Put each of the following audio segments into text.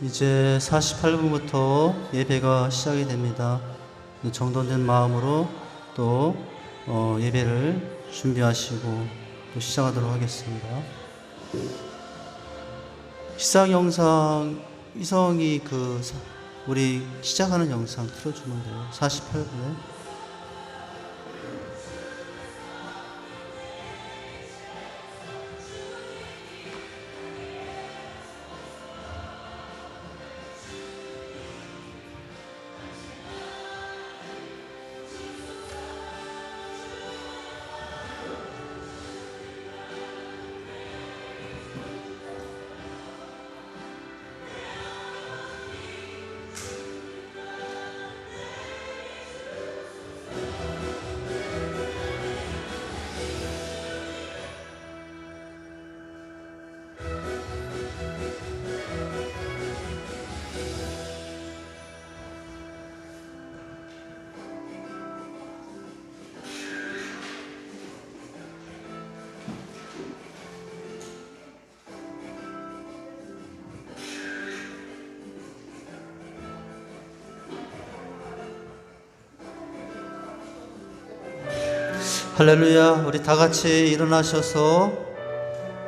이제 48분부터 예배가 시작이 됩니다. 정돈된 마음으로 또 예배를 준비하시고 또 시작하도록 하겠습니다. 시작 영상 이성이 우리 시작하는 영상 틀어주면 돼요. 48분에. 할렐루야. 우리 다 같이 일어나셔서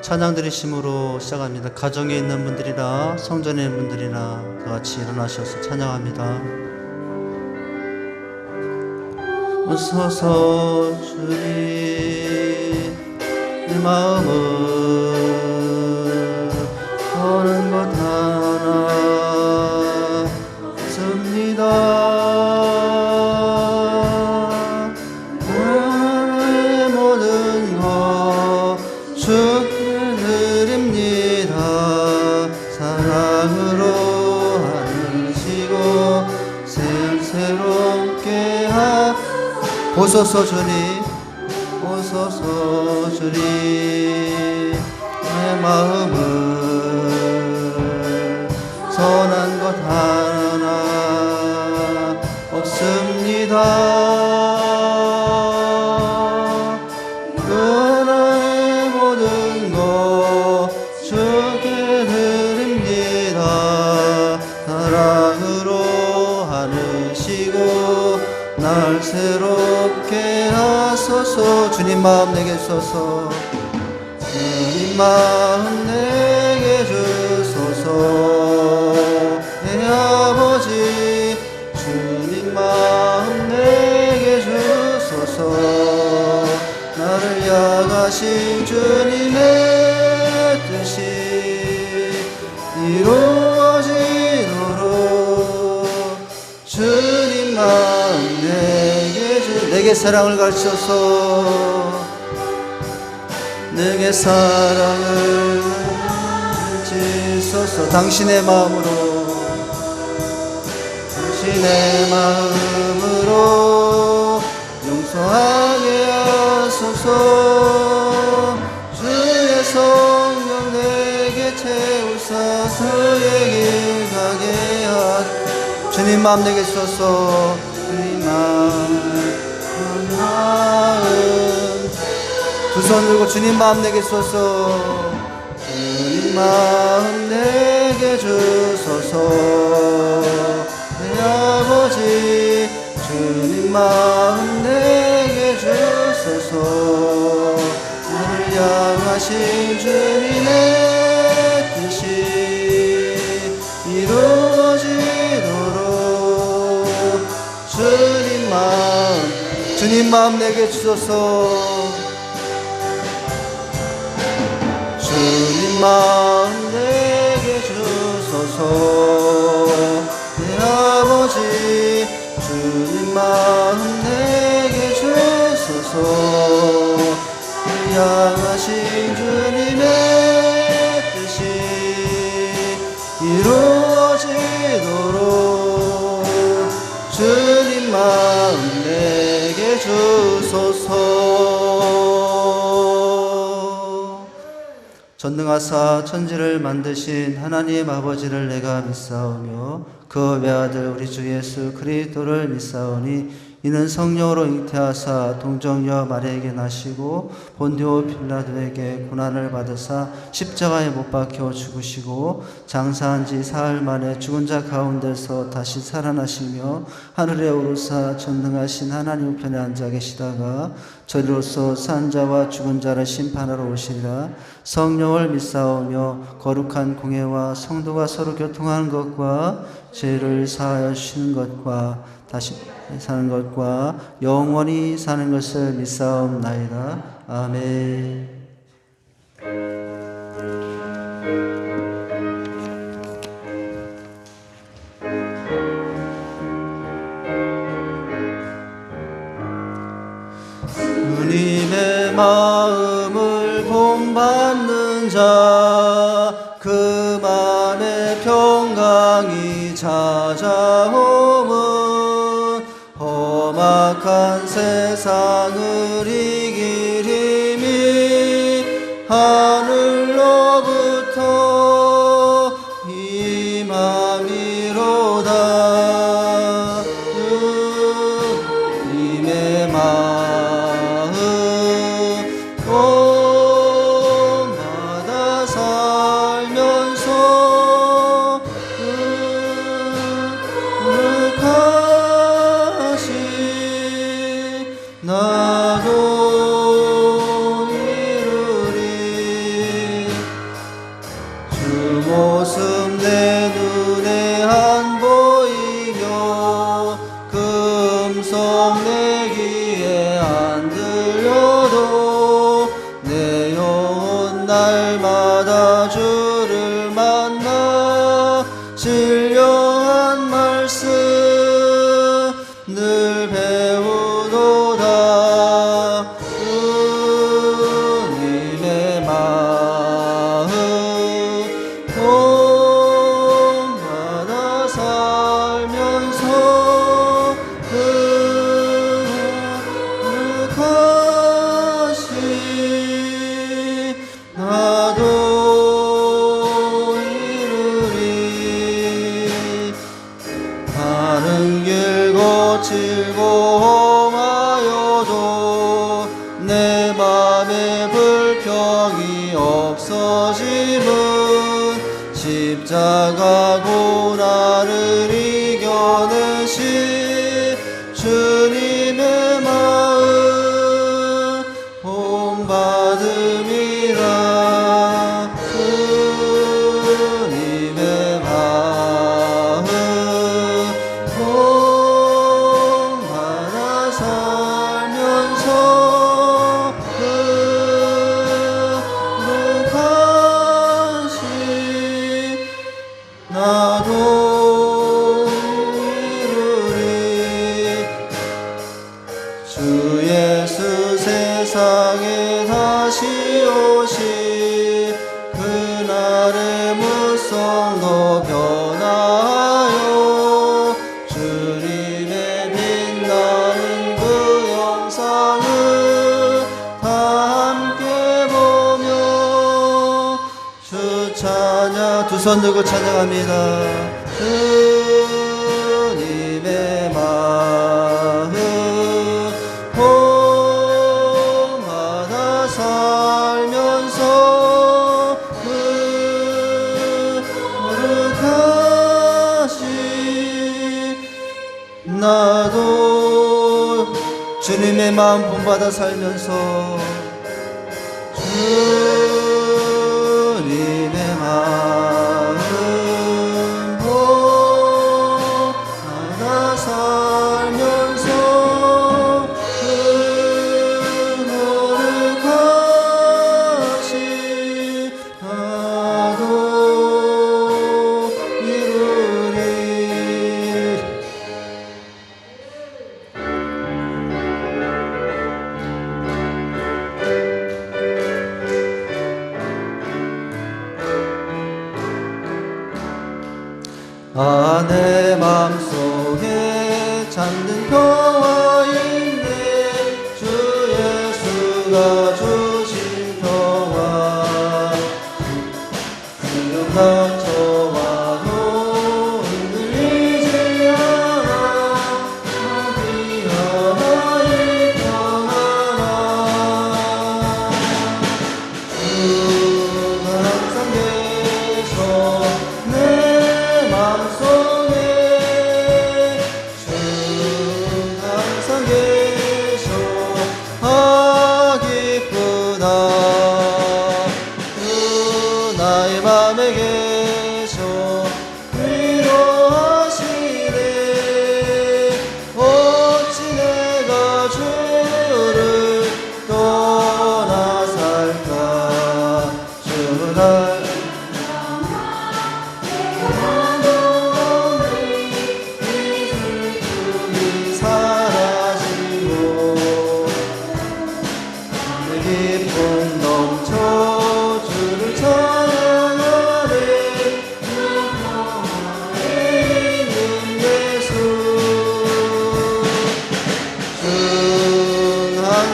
찬양 드리심으로 시작합니다. 가정에 있는 분들이나 성전에 있는 분들이나 다 같이 일어나셔서 찬양합니다. 오소서 주님, 내 마음은 더는 것 하나 없습니다. 오소서 주님, 오소서 주님, 내 마음은 선한 것 하나 없습니다. 그나의 모든 것 주께 드립니다. 사랑으로 안으시고 날 새롭게 하소서. 주님 마음 내게 주소서. 주님 마음 내게 주소서. 내 아버지 주님 마음 내게 주소서. 나를 향하신 주님의 뜻이 이루어지도록 주님 마음 내게 사랑을 가르쳐서 내게 사랑을 가르치소서. 당신의 마음으로 용서하게 하소서. 주의 성령 내게 채우사 주의 길 가게 하소서. 주님 마음 내게 주소서. 주님 마음 두 손 들고 주님 마음 내게 주소서. 주님 마음 내게 주소서. 내 아버지 주님 마음 내게 주소서. 나를 향하신 주님의 뜻이 이루어지도록 주님 마음 내게 주소서. 주님 마음 내게 주소서. 내 아버지 주님 마음 내게 주소서. 향하신 주님의 뜻이 이루어지도록 주님 마음 내게 주소서. 전능하사 천지를 만드신 하나님 아버지를 내가 믿사오며 그 외아들 우리 주 예수 그리스도를 믿사오니 이는 성령으로 잉태하사 동정녀 마리아에게 나시고 본디오 빌라도에게 고난을 받으사 십자가에 못 박혀 죽으시고 장사한 지 사흘 만에 죽은 자 가운데서 다시 살아나시며 하늘에 오르사 전능하신 하나님 우편에 앉아 계시다가 저리로서 산 자와 죽은 자를 심판하러 오시리라. 성령을 믿사오며 거룩한 공예와 성도가 서로 교통하는 것과 죄를 사하여 주시는 것과 다시 사는 것과 영원히 사는 것을 믿사옵나이다. 아멘. 주님의 마음을 본받는 자 그 맘에 평강이 찾아오면 험악한 세상을 이길 힘이 하늘로부터 임함이로다. 주님의 마음 본받아 살면서 거룩하신 나도 이루리. 주 모습 내 눈에 안 보이며 금속 내 귀에 안 들려도 내 영혼 날마다 주를 만나 신령한 말씀 늘 배우도다. 주님의 마음 본받아 살면서 거룩하신 나도 이루리. 많은 길 거칠고 험하여도 내 맘에 불평이 없어짐은 십자가 고난을 이겨내신 주님의 마음 본받음이라. 주님의 마음 본받아 살면서 거룩하신 나도 이루리. 주 예수 세상에 다시 오시 그날의 무성도 변하여 주님의 빛나는 그 영상을 다 함께 보며 주 찬양 두 손 들고 찬양합니다. 주님의 마음 본받아 살면서 거룩하신 나도 주님의 마음 본받아 살면서 주님의 마음 본받아 살면서 거룩하신 나도 이루리.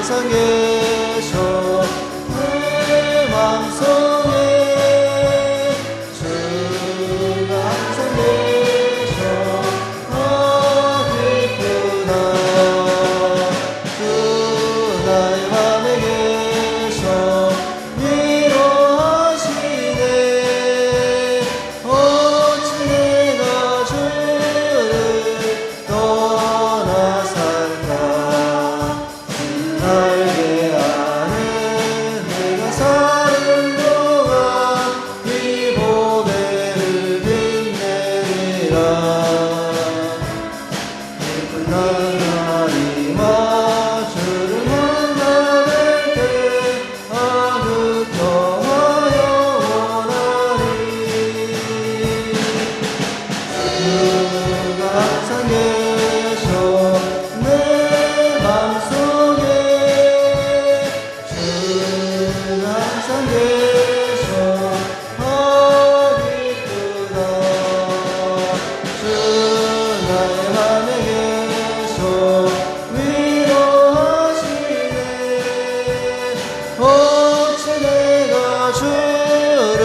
항상 계셔 내 맘속에 주가 항상 계셔 기쁘다 주 나의 맘에 계셔 위로하시네 어찌 내가 주를 떠나 살까 알게 하네 내가 사는 동안 이 보배를 빛내리라 기쁜 날이와 주를 만나뵐 때 아득평화여 원하리 주가 항상 계셔 내 맘속에 주가 항상 계셔 기쁘다 주 나의 맘에 계셔 위로하시네 어찌 내가 주를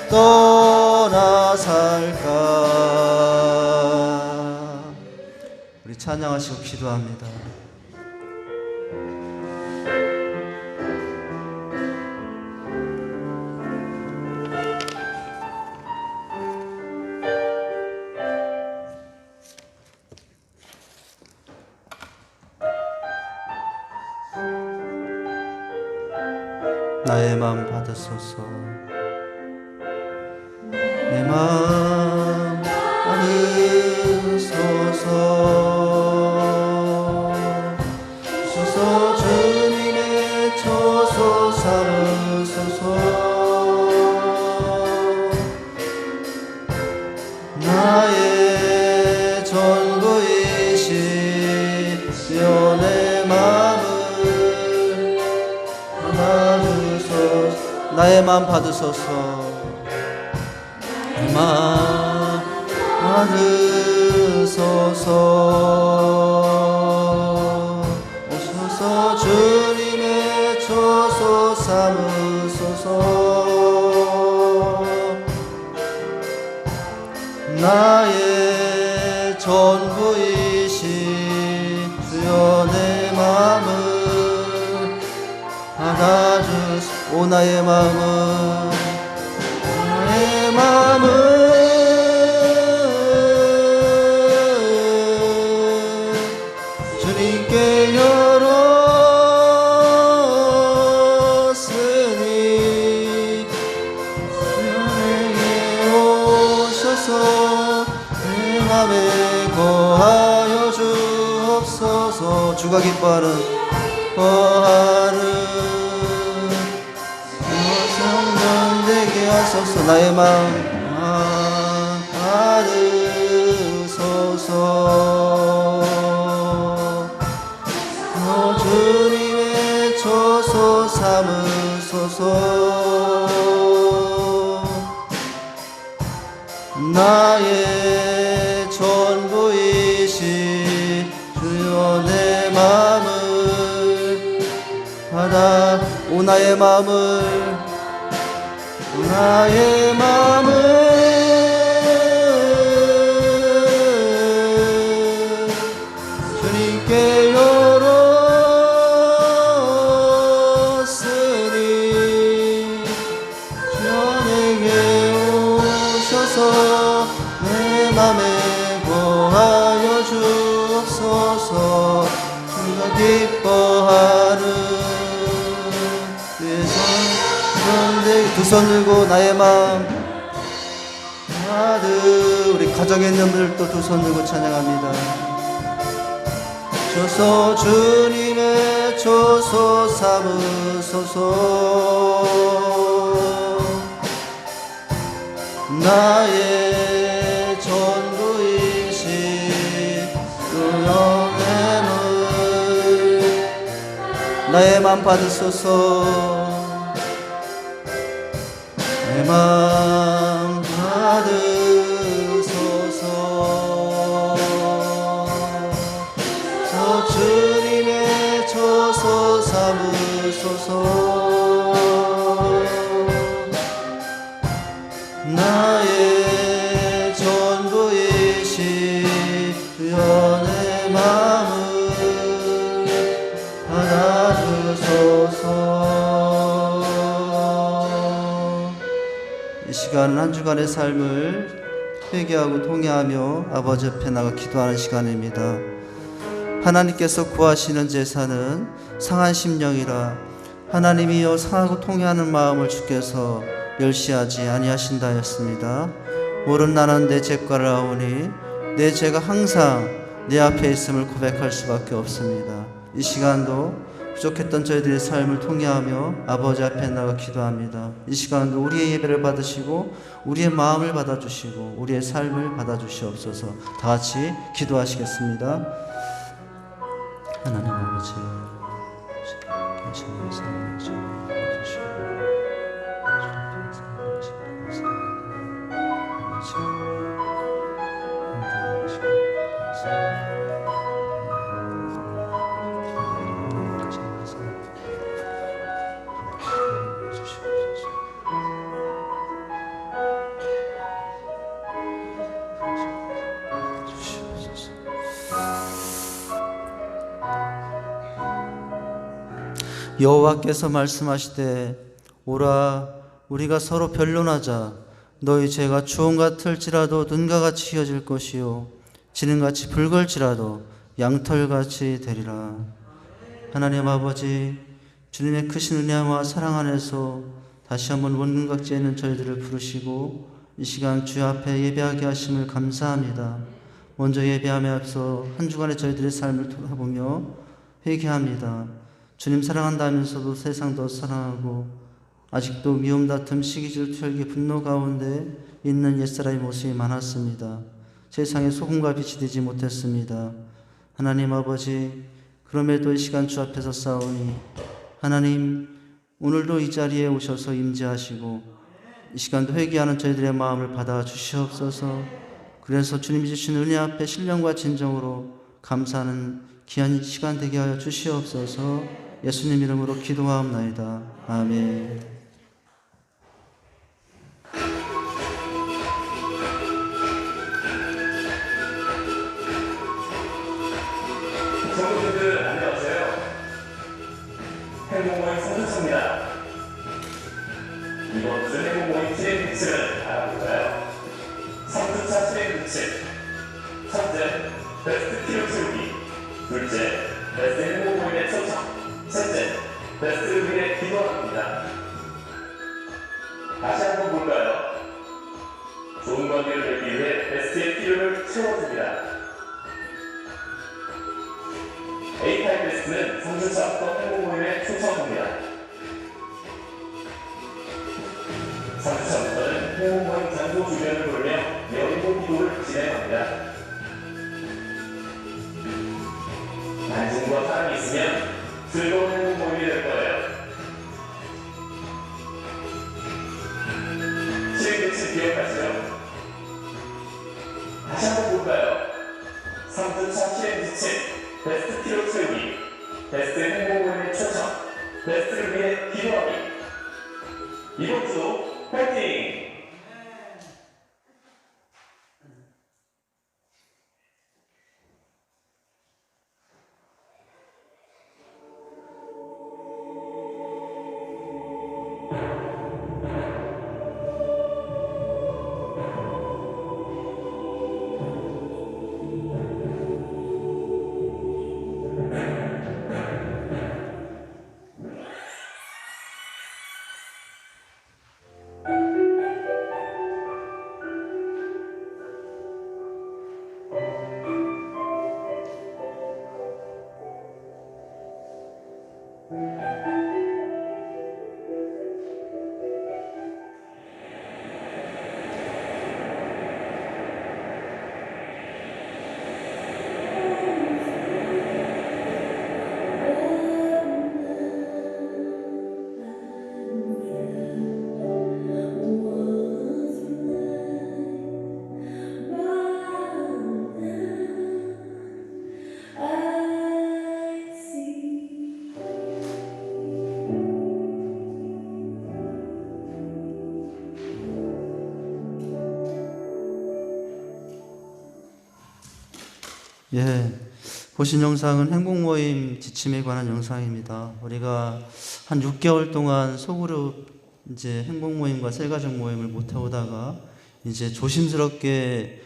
떠나 살까. 우리 찬양하시고 기도합니다. 나의 마음 받으소서 내 마음 받으소서 주소서 주님의 초소 삼으소서 나의 전부이신 주여 내 마음을 받으소서 나의 마음 받으소서 내 마음 받으소서 오소서 주님의 초소 삼으소서 나의 전부이신 주여 내 마음을 받아주소 오 나의 마음을 주님께 열었으니 주님에게 오셔서 내 맘에 거하여 주옵소서 주가 기뻐하는 성전되게 하소서 나의 마음 받으소서 주님의 초소 삼으소서 나의 전부이신 주여 내 마음을 받아 오 나의 마음을 주님께 열었으니 주여 내게 오셔서 내 맘에 거하여 주옵소서 주가 기뻐하는 두 손 들고 나의 마음 우리 가정에 있는 분들도 두 손 들고 찬양합니다. 주소 주님의 초소 삼으소서 나의 전부이신 주여 나의 맘 받으소서 내 맘 받으소서 주님의 초소 삼으소서. 나의 전부이신 주여 내 마음을 받아주소서. 이 시간은 한 주간의 삶을 회개하고 통회하며 아버지 앞에 나가 기도하는 시간입니다. 하나님께서 구하시는 제사는 상한 심령이라 하나님이여 상하고 통회하는 마음을 주께서 멸시하지 아니하신다 하였습니다. 오른 나는 내 죄과를 아오니 내 죄가 항상 내 앞에 있음을 고백할 수밖에 없습니다. 이 시간도 부족했던 저희들의 삶을 통회하며 아버지 앞에 나가 기도합니다. 이 시간도 우리의 예배를 받으시고 우리의 마음을 받아주시고 우리의 삶을 받아주시옵소서. 다 같이 기도하시겠습니다. 하나님 아버지, 계시는 삶을 주시고 여호와께서 말씀하시되 오라 우리가 서로 변론하자. 너희 죄가 주홍 같을지라도 눈과 같이 휘어질 것이요 지능같이 붉을지라도 양털같이 되리라. 하나님 아버지, 주님의 크신 은혜와 사랑 안에서 다시 한번 원근각지에 있는 저희들을 부르시고 이 시간 주 앞에 예배하게 하심을 감사합니다. 먼저 예배함에 앞서 한 주간의 저희들의 삶을 돌아보며 회개합니다. 주님 사랑한다면서도 세상 더 사랑하고 아직도 미움, 다툼, 시기, 질투, 혈기, 분노 가운데 있는 옛사람의 모습이 많았습니다. 세상에 소금과 빛이 되지 못했습니다. 하나님 아버지, 그럼에도 이 시간 주 앞에서 싸우니 하나님 오늘도 이 자리에 오셔서 임재하시고 이 시간도 회개하는 저희들의 마음을 받아 주시옵소서. 그래서 주님이 주신 은혜 앞에 신령과 진정으로 감사하는 귀한 시간 되게 하여 주시옵소서. 예수님 이름으로 기도하옵나이다. 아멘. 성도님들 안녕하세요. 행복모임 성주입니다. 이번 주 행복모임 진행 규칙을 알아볼까요? 3주차 진행 규칙. 첫째, 베스트 키로 채우기. 둘째, 베스트 행복모임의 초청. 셋째, 베스트를 위해 기도합니다. 다시 한번 볼까요? 좋은 관계를 맺기 위해 베스트의 필요를 채워줍니다. A타입 베스트는 3주차부터 행복모임에 초청합니다. 3주차부터는 행복모임 장소 주변을 돌며 연고 기도를 진행합니다. 관심과 사랑이 있으면 즐거운 행복모임이 될 거예요. 실행규칙 기억하시죠? 다시 한번 볼까요? 3주차 실행규칙. 베스트 키로 채우기, 베스트 행복모임의 초청, 베스트를 위해 기도하기. 이번 주도 파이팅! 예, 보신 영상은 행복 모임 지침에 관한 영상입니다. 우리가 한 6개월 동안 소그룹 이제 행복 모임과 셀가족 모임을 못 해오다가 이제 조심스럽게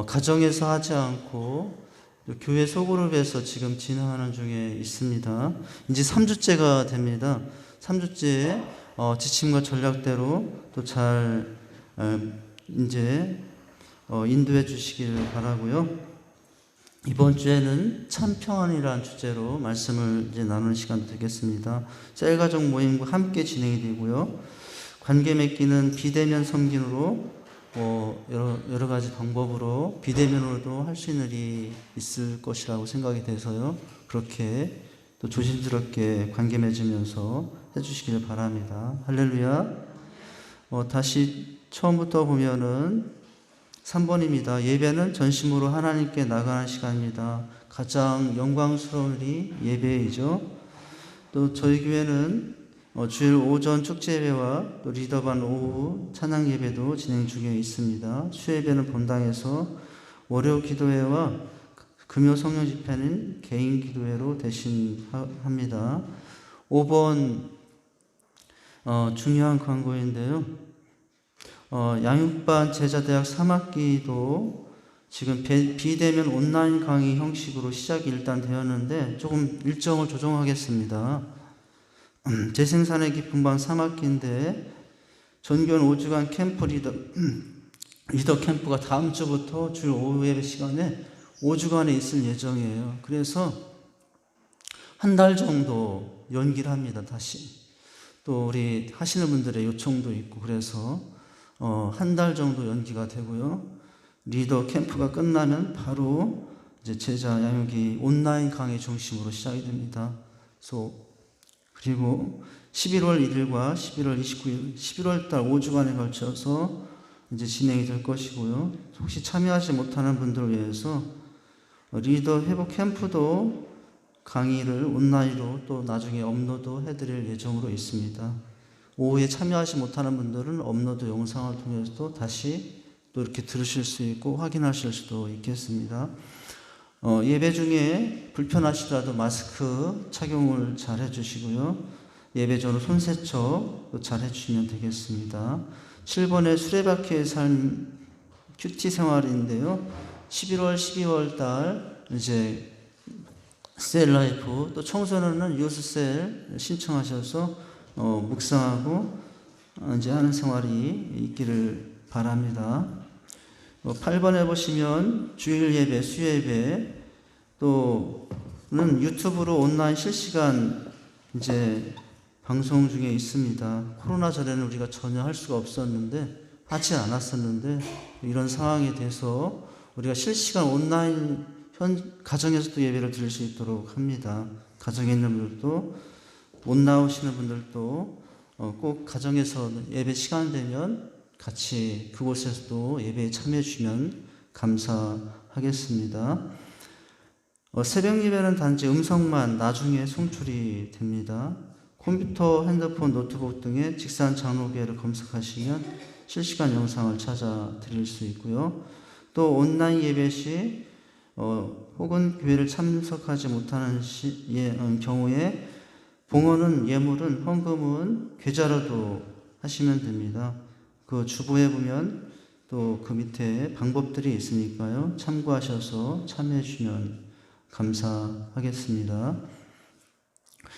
가정에서 하지 않고 교회 소그룹에서 지금 진행하는 중에 있습니다. 이제 3주째가 됩니다. 3주째 지침과 전략대로 또 잘 이제 인도해 주시길 바라고요. 이번 주에는 참 평안이라는 주제로 말씀을 이제 나누는 시간 되겠습니다. 셀가족 모임과 함께 진행이 되고요. 관계 맺기는 비대면 섬김으로 여러 가지 방법으로 비대면으로도 할 수 있는 일이 있을 것이라고 생각이 돼서요. 그렇게 또 조심스럽게 관계 맺으면서 해주시길 바랍니다. 할렐루야. 다시 처음부터 보면은 3번입니다. 예배는 전심으로 하나님께 나가는 시간입니다. 가장 영광스러운 일이 예배이죠. 또 저희 교회는 주일 오전 축제예배와 또 리더반 오후 찬양 예배도 진행 중에 있습니다. 수예배는 본당에서, 월요 기도회와 금요 성령 집회는 개인 기도회로 대신합니다. 5번 중요한 광고인데요. 양육반 제자대학 3학기도 지금 비대면 온라인 강의 형식으로 시작이 일단 되었는데 조금 일정을 조정하겠습니다. 재생산의 깊은 밤 3학기인데 전교는 5주간 캠프 리더 캠프가 다음 주부터 주일 오후 예배 시간에 5주간에 있을 예정이에요. 그래서 한 달 정도 연기를 합니다. 다시 또 우리 하시는 분들의 요청도 있고 그래서 한 달 정도 연기가 되고요. 리더 캠프가 끝나면 바로 이제 제자 양육이 온라인 강의 중심으로 시작이 됩니다. 그리고 11월 1일과 11월 29일, 11월 달 5주간에 걸쳐서 이제 진행이 될 것이고요. 혹시 참여하지 못하는 분들을 위해서 리더 회복 캠프도 강의를 온라인으로 또 나중에 업로드 해드릴 예정으로 있습니다. 오후에 참여하지 못하는 분들은 업로드 영상을 통해서도 다시 또 이렇게 들으실 수 있고 확인하실 수도 있겠습니다. 예배 중에 불편하시더라도 마스크 착용을 잘 해주시고요. 예배 전후 손 세척 잘 해주시면 되겠습니다. 7번의 수레바퀴의 삶 큐티 생활인데요. 11월, 12월 달 이제 셀 라이프 또 청소년은 유스셀 신청하셔서 묵상하고 이제 하는 생활이 있기를 바랍니다. 8번에 보시면 주일 예배, 수예배 또는 유튜브로 온라인 실시간 이제 방송 중에 있습니다. 코로나 전에는 우리가 전혀 할 수가 없었는데 하지 않았었는데 이런 상황에 대해서 우리가 실시간 온라인 가정에서도 예배를 드릴 수 있도록 합니다. 가정에 있는 분들도 못 나오시는 분들도 꼭 가정에서 예배 시간 되면 같이 그곳에서도 예배에 참여해 주시면 감사하겠습니다. 새벽 예배는 단지 음성만 나중에 송출이 됩니다. 컴퓨터, 핸드폰, 노트북 등의 직산 장로교회를 검색하시면 실시간 영상을 찾아 드릴 수 있고요. 또 온라인 예배 시 혹은 교회를 참석하지 못하는 경우에 봉헌은 예물은 헌금은 계좌로도 하시면 됩니다. 그 주보에 보면 또 그 밑에 방법들이 있으니까요. 참고하셔서 참여해 주시면 감사하겠습니다.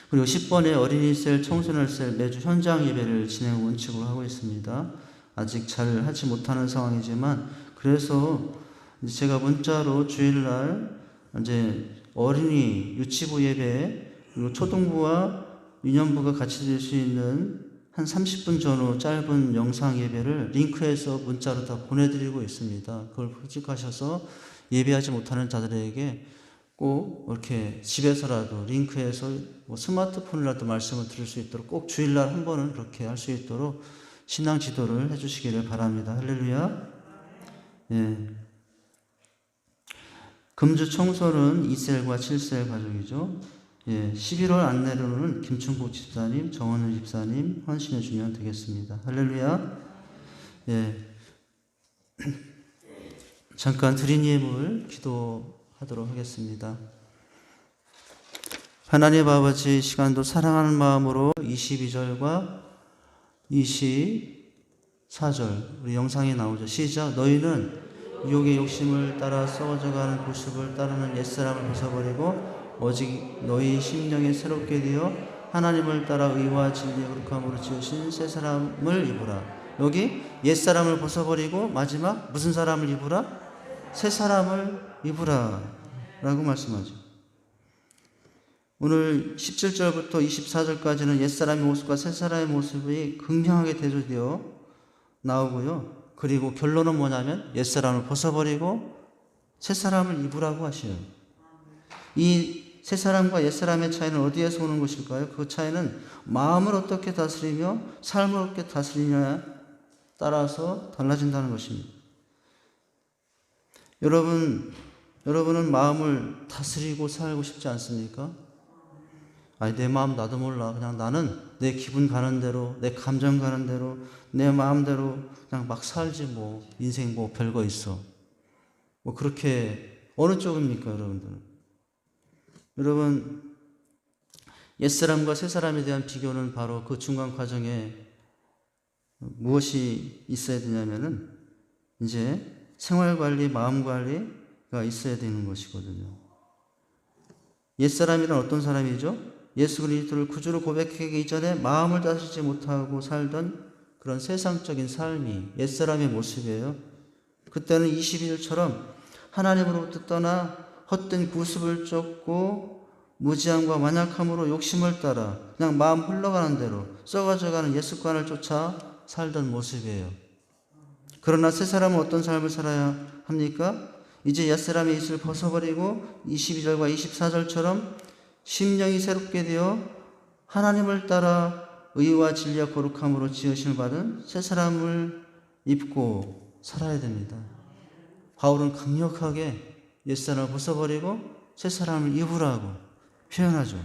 그리고 10번에 어린이셀, 청소년셀 매주 현장 예배를 진행 원칙으로 하고 있습니다. 아직 잘 하지 못하는 상황이지만 그래서 제가 문자로 주일날 이제 어린이 유치부 예배 그리고 초등부와 유년부가 같이 될 수 있는 한 30분 전후 짧은 영상 예배를 링크해서 문자로 다 보내드리고 있습니다. 그걸 획득하셔서 예배하지 못하는 자들에게 꼭 이렇게 집에서라도 링크해서 스마트폰이라도 말씀을 들을 수 있도록 꼭 주일날 한 번은 그렇게 할 수 있도록 신앙 지도를 해주시기를 바랍니다. 할렐루야. 예. 금주 청소는 2셀과 7셀 가족이죠. 예, 11월 안내로는 김충국 집사님, 정원우 집사님 헌신해 주면 되겠습니다. 할렐루야. 예. 잠깐 드린 예물 하도록 하겠습니다. 하나님 아버지, 시간도 사랑하는 마음으로 22절과 24절 우리 영상에 나오죠. 시작. 너희는 유혹의 욕심을 따라 썩어져가는 구습을 따르는 옛사람을 벗어버리고 오직 너희 심령이 새롭게 되어 하나님을 따라 의와 진리의 거룩함으로 지으신 새 사람을 입으라. 여기 옛사람을 벗어버리고 마지막 무슨 사람을 입으라? 새 사람을 입으라 라고 말씀하죠. 오늘 17절부터 24절까지는 옛사람의 모습과 새사람의 모습이 극명하게 대조되어 나오고요. 그리고 결론은 뭐냐면 옛사람을 벗어버리고 새사람을 입으라고 하셔요. 이 새사람과 옛사람의 차이는 어디에서 오는 것일까요? 그 차이는 마음을 어떻게 다스리며 삶을 어떻게 다스리냐에 따라서 달라진다는 것입니다. 여러분은 마음을 다스리고 살고 싶지 않습니까? 아니, 내 마음 나도 몰라. 그냥 나는 내 기분 가는 대로, 내 감정 가는 대로, 내 마음대로 그냥 막 살지 뭐. 인생 뭐 별거 있어. 뭐 그렇게 어느 쪽입니까, 여러분들은? 여러분, 옛사람과 새사람에 대한 비교는 바로 그 중간 과정에 무엇이 있어야 되냐면은 이제 생활관리, 마음관리가 있어야 되는 것이거든요. 옛사람이란 어떤 사람이죠? 예수 그리스도를 구주로 고백하기 이전에 마음을 다스리지 못하고 살던 그런 세상적인 삶이 옛사람의 모습이에요. 그때는 22절처럼 하나님으로부터 떠나 헛된 구습을 쫓고 무지함과 완약함으로 욕심을 따라 그냥 마음 흘러가는 대로 썩어져가는 옛습관을 쫓아 살던 모습이에요. 그러나 새 사람은 어떤 삶을 살아야 합니까? 이제 옛사람의 이슬을 벗어버리고 22절과 24절처럼 심령이 새롭게 되어 하나님을 따라 의와 진리와 거룩함으로 지으심을 받은 새 사람을 입고 살아야 됩니다. 바울은 강력하게 옛사람을 벗어버리고 새 사람을 입으라고 표현하죠.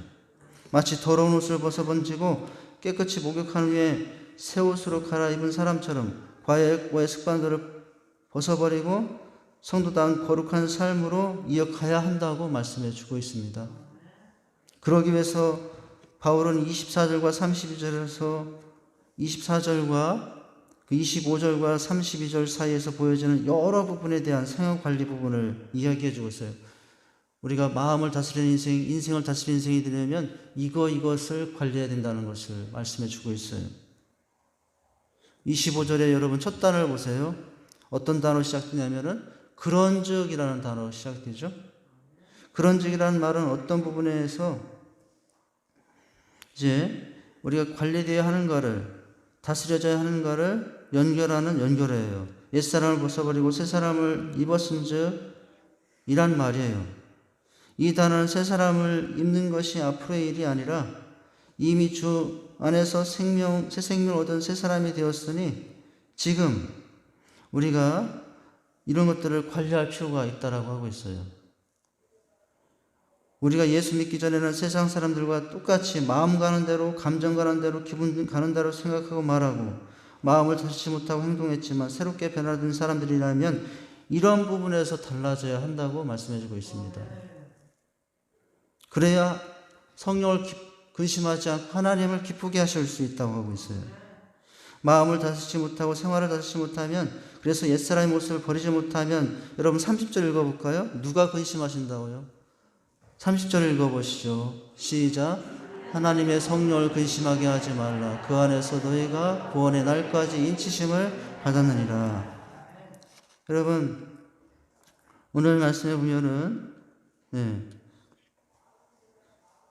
마치 더러운 옷을 벗어번지고 깨끗이 목욕한 후에 새 옷으로 갈아입은 사람처럼 과거의 습관들을 벗어버리고 성도다운 거룩한 삶으로 이어가야 한다고 말씀해 주고 있습니다. 그러기 위해서 바울은 24절과 32절에서 24절과 25절과 32절 사이에서 보여지는 여러 부분에 대한 생활관리 부분을 이야기해 주고 있어요. 우리가 마음을 다스리는 인생을 다스리는 인생이 되려면 이것을 관리해야 된다는 것을 말씀해 주고 있어요. 25절에 여러분 첫 단어를 보세요. 어떤 단어로 시작되냐면은 그런즉이라는 단어로 시작되죠. 그런즉이라는 말은 어떤 부분에서 이제 우리가 관리되어야 하는가를, 다스려져야 하는가를 연결하는 연결이에요. 옛사람을 벗어버리고 새사람을 입었은즉 이란 말이에요. 이 단어는 새사람을 입는 것이 앞으로의 일이 아니라 이미 주 안에서 새 생명을 얻은 새사람이 되었으니 지금 우리가 이런 것들을 관리할 필요가 있다라고 하고 있어요. 우리가 예수 믿기 전에는 세상 사람들과 똑같이 마음 가는 대로, 감정 가는 대로, 기분 가는 대로 생각하고 말하고 마음을 다스리지 못하고 행동했지만 새롭게 변화된 사람들이라면 이런 부분에서 달라져야 한다고 말씀해주고 있습니다. 그래야 성령을 근심하지 않고 하나님을 기쁘게 하실 수 있다고 하고 있어요. 마음을 다스리지 못하고 생활을 다스리지 못하면, 그래서 옛사람의 모습을 버리지 못하면, 여러분 30절 읽어볼까요? 누가 근심하신다고요? 30절 읽어보시죠. 시작. 하나님의 성령을 근심하게 하지 말라. 그 안에서 너희가 구원의 날까지 인치심을 받았느니라. 여러분, 오늘 말씀에 보면은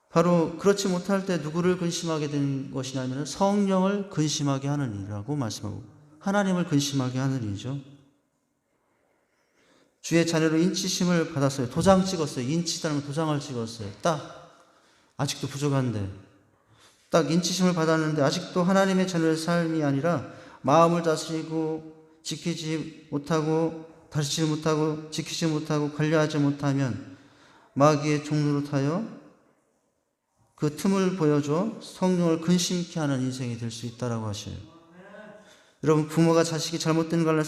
바로 그렇지 못할 때 누구를 근심하게 된 것이냐면 성령을 근심하게 하는 일이라고 말씀하고, 하나님을 근심하게 하는 일이죠. 주의 자녀로 인치심을 받았어요. 도장 찍었어요. 인치다는 도장을 찍었어요. 딱 아직도 부족한데 딱 인치심을 받았는데 아직도 하나님의 자녀의 삶이 아니라 마음을 다스리고 지키지 못하고 다스리지 못하고 지키지 못하고 관리하지 못하면 마귀의 종노릇하여 그 틈을 보여줘 성령을 근심케 하는 인생이 될 수 있다라고 하셔요. 여러분, 부모가 자식이 잘못된 걸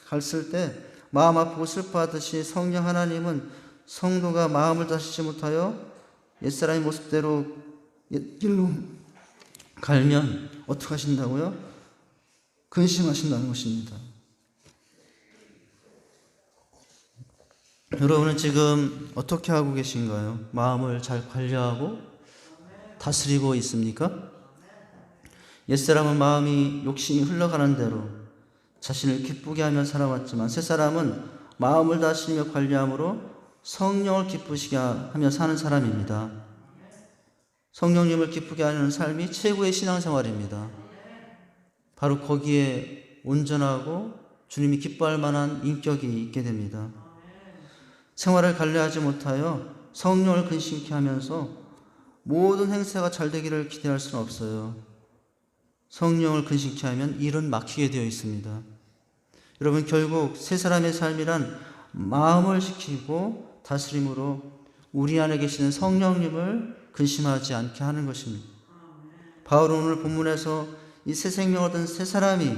갔을 때 마음 아프고 슬퍼하듯이 성령 하나님은 성도가 마음을 다스리지 못하여 옛사람의 모습대로 옛길로 갈면 어떻게 하신다고요? 근심하신다는 것입니다. 여러분은 지금 어떻게 하고 계신가요? 마음을 잘 관리하고 다스리고 있습니까? 옛사람은 마음이 욕심이 흘러가는 대로 자신을 기쁘게 하며 살아왔지만 새사람은 마음을 다스리며 관리함으로 성령을 기쁘시게 하며 사는 사람입니다. 성령님을 기쁘게 하는 삶이 최고의 신앙생활입니다. 바로 거기에 온전하고 주님이 기뻐할 만한 인격이 있게 됩니다. 생활을 관리하지 못하여 성령을 근심케 하면서 모든 행세가 잘 되기를 기대할 수는 없어요. 성령을 근심케 하면 일은 막히게 되어 있습니다. 여러분, 결국 세 사람의 삶이란 마음을 지키고 다스림으로 우리 안에 계시는 성령님을 근심하지 않게 하는 것입니다. 바울은 오늘 본문에서 이 새 생명을 얻은 세 사람이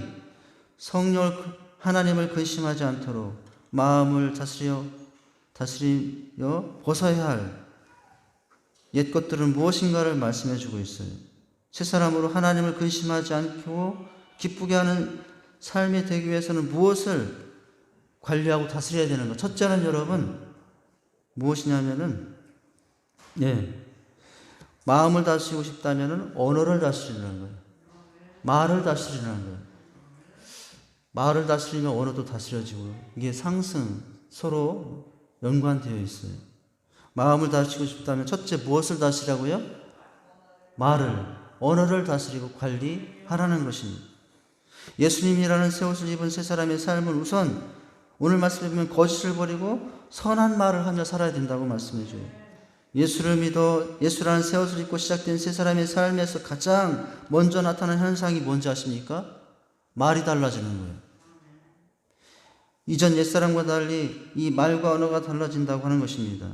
성령을 하나님을 근심하지 않도록 마음을 다스리며 벗어야 할 옛 것들은 무엇인가를 말씀해 주고 있어요. 새 사람으로 하나님을 근심하지 않고 기쁘게 하는 삶이 되기 위해서는 무엇을 관리하고 다스려야 되는 것? 첫째는 여러분 무엇이냐면은 마음을 다스리고 싶다면은 언어를 다스리는 거예요. 말을 다스리는 거예요. 말을 다스리면 언어도 다스려지고요. 이게 상승, 서로 연관되어 있어요. 마음을 다스리고 싶다면 첫째 무엇을 다스리라고요? 말을, 언어를 다스리고 관리하라는 것입니다. 예수님이라는 새 옷을 입은 세 사람의 삶은 우선 오늘 말씀에 보면 거짓을 버리고 선한 말을 하며 살아야 된다고 말씀해 줘요. 예수를 믿어 예수라는 새 옷을 입고 시작된 세 사람의 삶에서 가장 먼저 나타나는 현상이 뭔지 아십니까? 말이 달라지는 거예요. 이전 옛사람과 달리 이 말과 언어가 달라진다고 하는 것입니다.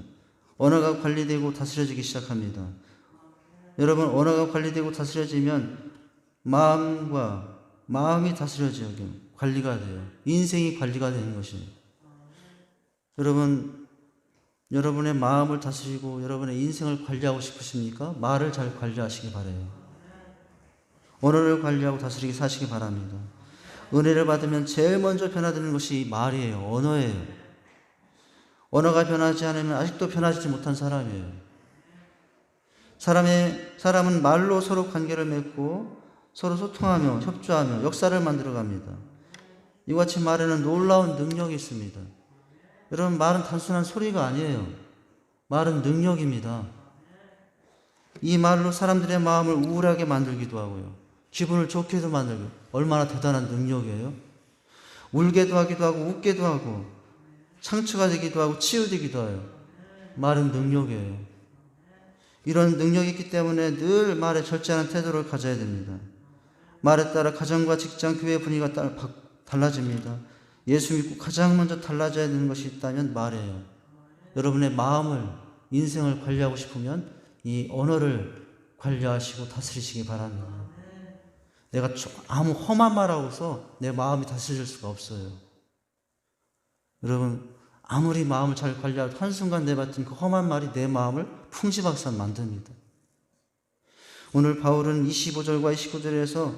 언어가 관리되고 다스려지기 시작합니다. 여러분, 언어가 관리되고 다스려지면 마음이 다스려져요. 관리가 돼요. 인생이 관리가 되는 것이에요. 여러분, 여러분의 마음을 다스리고 여러분의 인생을 관리하고 싶으십니까? 말을 잘 관리하시기 바라요. 언어를 관리하고 다스리게 사시기 바랍니다. 은혜를 받으면 제일 먼저 변화되는 것이 말이에요. 언어예요. 언어가 변하지 않으면 아직도 변하지 못한 사람이에요. 사람은 말로 서로 관계를 맺고 서로 소통하며 협조하며 역사를 만들어갑니다. 이와 같이 말에는 놀라운 능력이 있습니다. 여러분, 말은 단순한 소리가 아니에요. 말은 능력입니다. 이 말로 사람들의 마음을 우울하게 만들기도 하고요. 기분을 좋게도 만들고, 얼마나 대단한 능력이에요. 울게도 하기도 하고 웃게도 하고 상처가 되기도 하고 치유되기도 해요. 말은 능력이에요. 이런 능력이 있기 때문에 늘 말에 절제하는 태도를 가져야 됩니다. 말에 따라 가정과 직장, 교회 분위기가 달라집니다. 예수 믿고 가장 먼저 달라져야 되는 것이 있다면 말이에요. 여러분의 마음을, 인생을 관리하고 싶으면 이 언어를 관리하시고 다스리시기 바랍니다. 내가 아무 험한 말하고서 내 마음이 다스릴 수가 없어요. 여러분, 아무리 마음을 잘 관리하고 한순간 내뱉은 그 험한 말이 내 마음을 풍지박산 만듭니다. 오늘 바울은 25절과 29절에서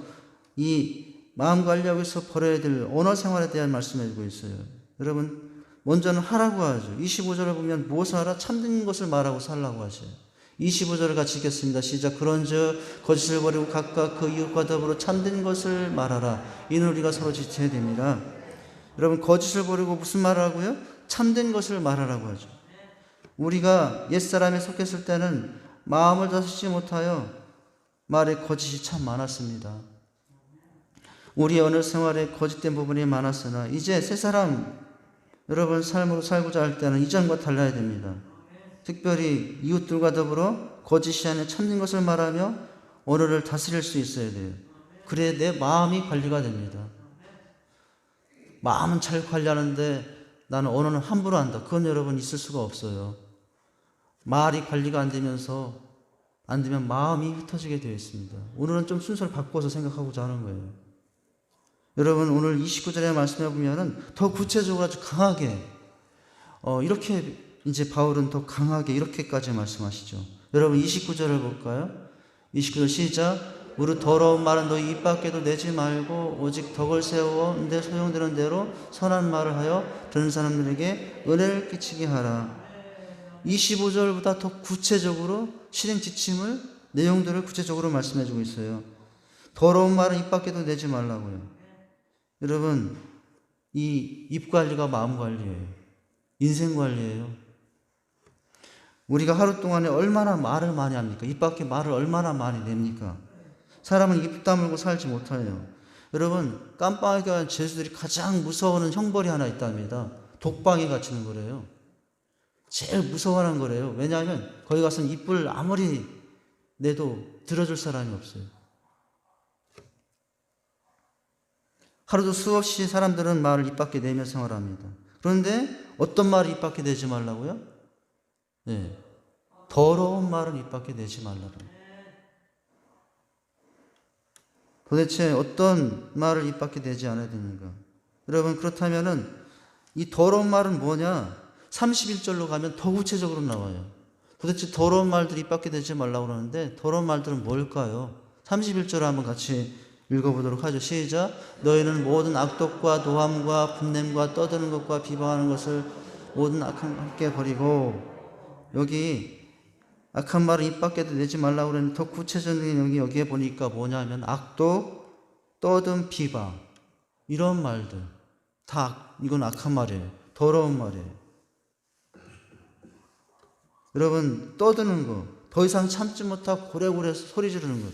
이 마음 관리하고 있어 버려야 될 언어 생활에 대한 말씀을 해주고 있어요. 여러분, 먼저는 하라고 하죠. 25절을 보면 무엇을 하라? 참된 것을 말하고 살라고 하셔요. 25절을 같이 읽겠습니다. 시작. 그런즉 거짓을 버리고 각각 그 이웃과 더불어 참된 것을 말하라. 이는 우리가 서로 지켜야 됩니다. 여러분, 거짓을 버리고 무슨 말을 하고요? 참된 것을 말하라고 하죠. 우리가 옛사람에 속했을 때는 마음을 다스리지 못하여 말에 거짓이 참 많았습니다. 우리의 언어 생활에 거짓된 부분이 많았으나 이제 새 사람 여러분 삶으로 살고자 할 때는 이전과 달라야 됩니다. 특별히 이웃들과 더불어 거짓이 아닌 참된 것을 말하며 언어를 다스릴 수 있어야 돼요. 그래야 내 마음이 관리가 됩니다. 마음은 잘 관리하는데 나는 언어는 함부로 한다. 그건 여러분 있을 수가 없어요. 말이 관리가 안 되면 마음이 흩어지게 되어 있습니다. 오늘은 좀 순서를 바꿔서 생각하고자 하는 거예요. 여러분, 오늘 29절의 말씀에 보면은 더 구체적으로 아주 강하게 이렇게 이제 바울은 더 강하게 이렇게까지 말씀하시죠. 여러분 29절을 볼까요? 29절 시작. 무릇 더러운 말은 너희 입 밖에도 내지 말고 오직 덕을 세워 내 소용되는 대로 선한 말을 하여 듣는 사람들에게 은혜를 끼치게 하라. 25절보다 더 구체적으로 실행 지침을 내용들을 구체적으로 말씀해 주고 있어요. 더러운 말은 입 밖에도 내지 말라고요. 여러분 이 입 관리가 마음 관리예요. 인생 관리예요. 우리가 하루 동안에 얼마나 말을 많이 합니까? 입 밖에 말을 얼마나 많이 냅니까? 사람은 입 다물고 살지 못해요. 여러분 깜빡이가 간 죄수들이 가장 무서워하는 형벌이 하나 있답니다. 독방에 갇히는 거래요. 제일 무서워하는 거래요. 왜냐하면 거기 가서는 입을 아무리 내도 들어줄 사람이 없어요. 하루도 수없이 사람들은 말을 입 밖에 내며 생활합니다. 그런데 어떤 말을 입 밖에 내지 말라고요? 네. 더러운 말은 입 밖에 내지 말라고요. 도대체 어떤 말을 입 밖에 내지 않아야 되는가? 여러분 그렇다면은 이 더러운 말은 뭐냐? 31절로 가면 더 구체적으로 나와요. 도대체 더러운 말들이 입 밖에 내지 말라고 그러는데 더러운 말들은 뭘까요? 31절을 한번 같이 읽어보도록 하죠. 시작. 너희는 모든 악독과 노함과 분냄과 떠드는 것과 비방하는 것을 모든 악함과 함께 버리고, 여기 악한 말은 입 밖에도 내지 말라고 그랬는데 더 구체적인 여기에 보니까 뭐냐면 악독, 떠듬, 비방 이런 말들 다 이건 악한 말이에요. 더러운 말이에요. 여러분 떠드는 거, 더 이상 참지 못하고 고래고래 소리 지르는 것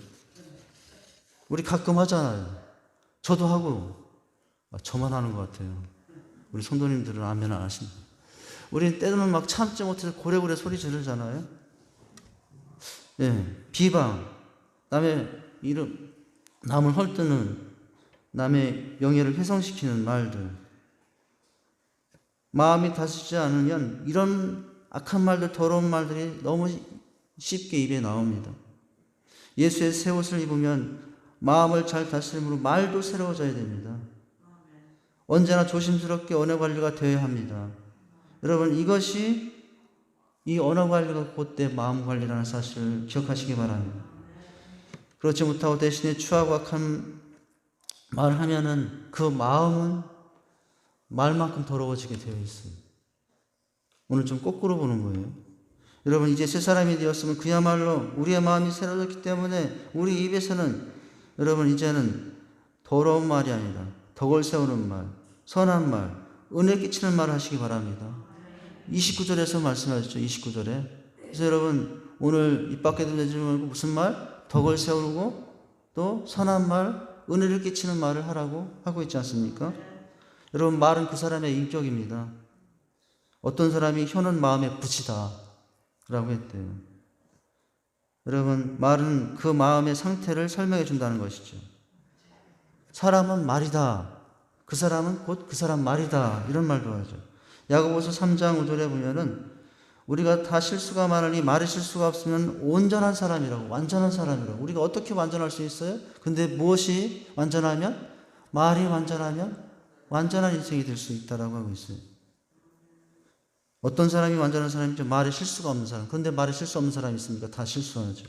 우리 가끔 하잖아요. 저도 하고. 저만 하는 것 같아요. 우리 성도님들은 아멘 안 하십니다. 우리는 때로는 막 참지 못해서 고래고래 소리 지르잖아요. 예, 비방, 남의 이름, 남을 헐뜯는, 남의 명예를 훼손시키는 말들. 마음이 다스리지 않으면 이런 악한 말들, 더러운 말들이 너무 쉽게 입에 나옵니다. 예수의 새 옷을 입으면 마음을 잘 다스림으로 말도 새로워져야 됩니다. 언제나 조심스럽게 언어 관리가 되어야 합니다. 여러분 이것이 이 언어 관리가 곧내 마음 관리라는 사실을 기억하시기 바랍니다. 그렇지 못하고 대신에 추하고 악한 말을 하면은 그 마음은 말만큼 더러워지게 되어 있어요. 오늘 좀 거꾸로 보는 거예요. 여러분 이제 새 사람이 되었으면 그야말로 우리의 마음이 새로워졌기 때문에 우리 입에서는 여러분 이제는 더러운 말이 아니라 덕을 세우는 말, 선한 말, 은혜 끼치는 말을 하시기 바랍니다. 29절에서 말씀하셨죠. 29절에. 그래서 여러분 오늘 입 밖에도 내지 말고 무슨 말? 덕을 세우고 또 선한 말, 은혜를 끼치는 말을 하라고 하고 있지 않습니까? 여러분 말은 그 사람의 인격입니다. 어떤 사람이 혀는 마음의 붓이다 라고 했대요. 여러분 말은 그 마음의 상태를 설명해 준다는 것이죠. 사람은 말이다. 그 사람은 곧 그 사람 말이다. 이런 말도 하죠. 야고보서 3장 5절에 보면은 우리가 다 실수가 많으니 말에 실수가 없으면 온전한 사람이라고, 완전한 사람이라고. 우리가 어떻게 완전할 수 있어요? 근데 무엇이 완전하면? 말이 완전하면 완전한 인생이 될 수 있다라고 하고 있어요. 어떤 사람이 완전한 사람이죠? 말에 실수가 없는 사람. 그런데 말에 실수 없는 사람이 있습니까? 다 실수하죠.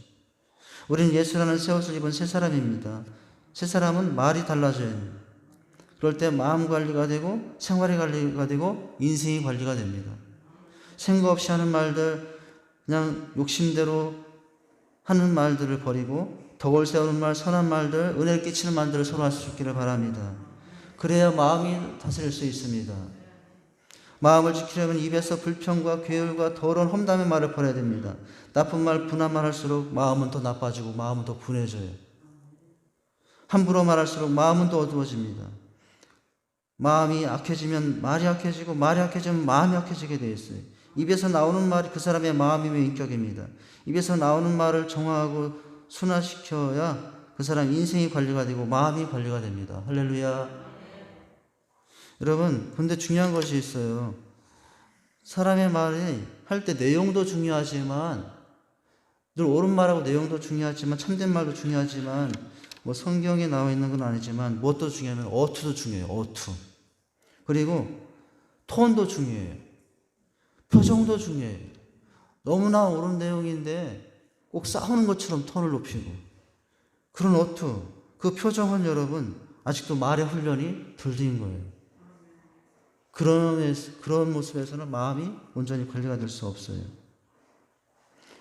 우리는 예수라는 새 옷을 입은 새 사람입니다. 새 사람은 말이 달라져야 합니다. 그럴 때 마음 관리가 되고 생활의 관리가 되고 인생의 관리가 됩니다. 생각 없이 하는 말들, 그냥 욕심대로 하는 말들을 버리고 덕을 세우는 말, 선한 말들, 은혜를 끼치는 말들을 서로 할 수 있기를 바랍니다. 그래야 마음이 다스릴 수 있습니다. 마음을 지키려면 입에서 불평과 괴율과 더러운 험담의 말을 버려야 됩니다. 나쁜 말, 분한 말 할수록 마음은 더 나빠지고 마음은 더 분해져요. 함부로 말할수록 마음은 더 어두워집니다. 마음이 악해지면 말이 악해지고 말이 악해지면 마음이 악해지게 되어 있어요. 입에서 나오는 말이 그 사람의 마음이며 인격입니다. 입에서 나오는 말을 정화하고 순화시켜야 그 사람 인생이 관리가 되고 마음이 관리가 됩니다. 할렐루야. 여러분, 근데 중요한 것이 있어요. 사람의 말이 할 때 내용도 중요하지만, 늘 옳은 말하고 내용도 중요하지만, 참된 말도 중요하지만, 뭐 성경에 나와 있는 건 아니지만, 무엇도 중요하면 어투도 중요해요. 어투. 그리고 톤도 중요해요. 표정도 중요해요. 너무나 옳은 내용인데 꼭 싸우는 것처럼 톤을 높이고 그런 어투, 그 표정은 여러분 아직도 말의 훈련이 덜 된 거예요. 그런 모습에서는 마음이 온전히 관리가 될 수 없어요.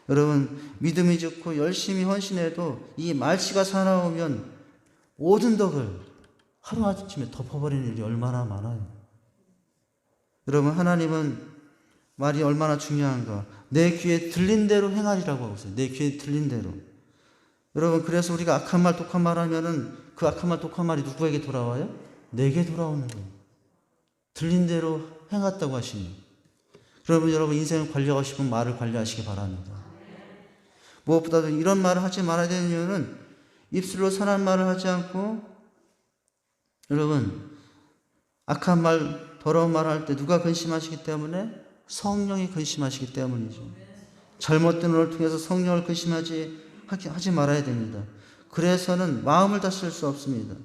여러분, 믿음이 좋고 열심히 헌신해도 이 말씨가 사나우면 모든 덕을 하루아침에 덮어버리는 일이 얼마나 많아요. 여러분, 하나님은 말이 얼마나 중요한가. 내 귀에 들린 대로 행하리라고 하고 있어요. 내 귀에 들린 대로. 여러분, 그래서 우리가 악한 말, 독한 말 하면은 그 악한 말, 독한 말이 누구에게 돌아와요? 내게 돌아오는 거예요. 들린 대로 행했다고 하시니. 그러면 여러분, 인생을 관리하고 싶으면 말을 관리하시기 바랍니다. 무엇보다도 이런 말을 하지 말아야 되는 이유는 입술로 선한 말을 하지 않고, 여러분, 악한 말, 더러운 말을 할 때 누가 근심하시기 때문에? 성령이 근심하시기 때문이죠. 잘못된 언어를 통해서 성령을 하지 말아야 됩니다. 그래서는 마음을 다스릴 수 없습니다.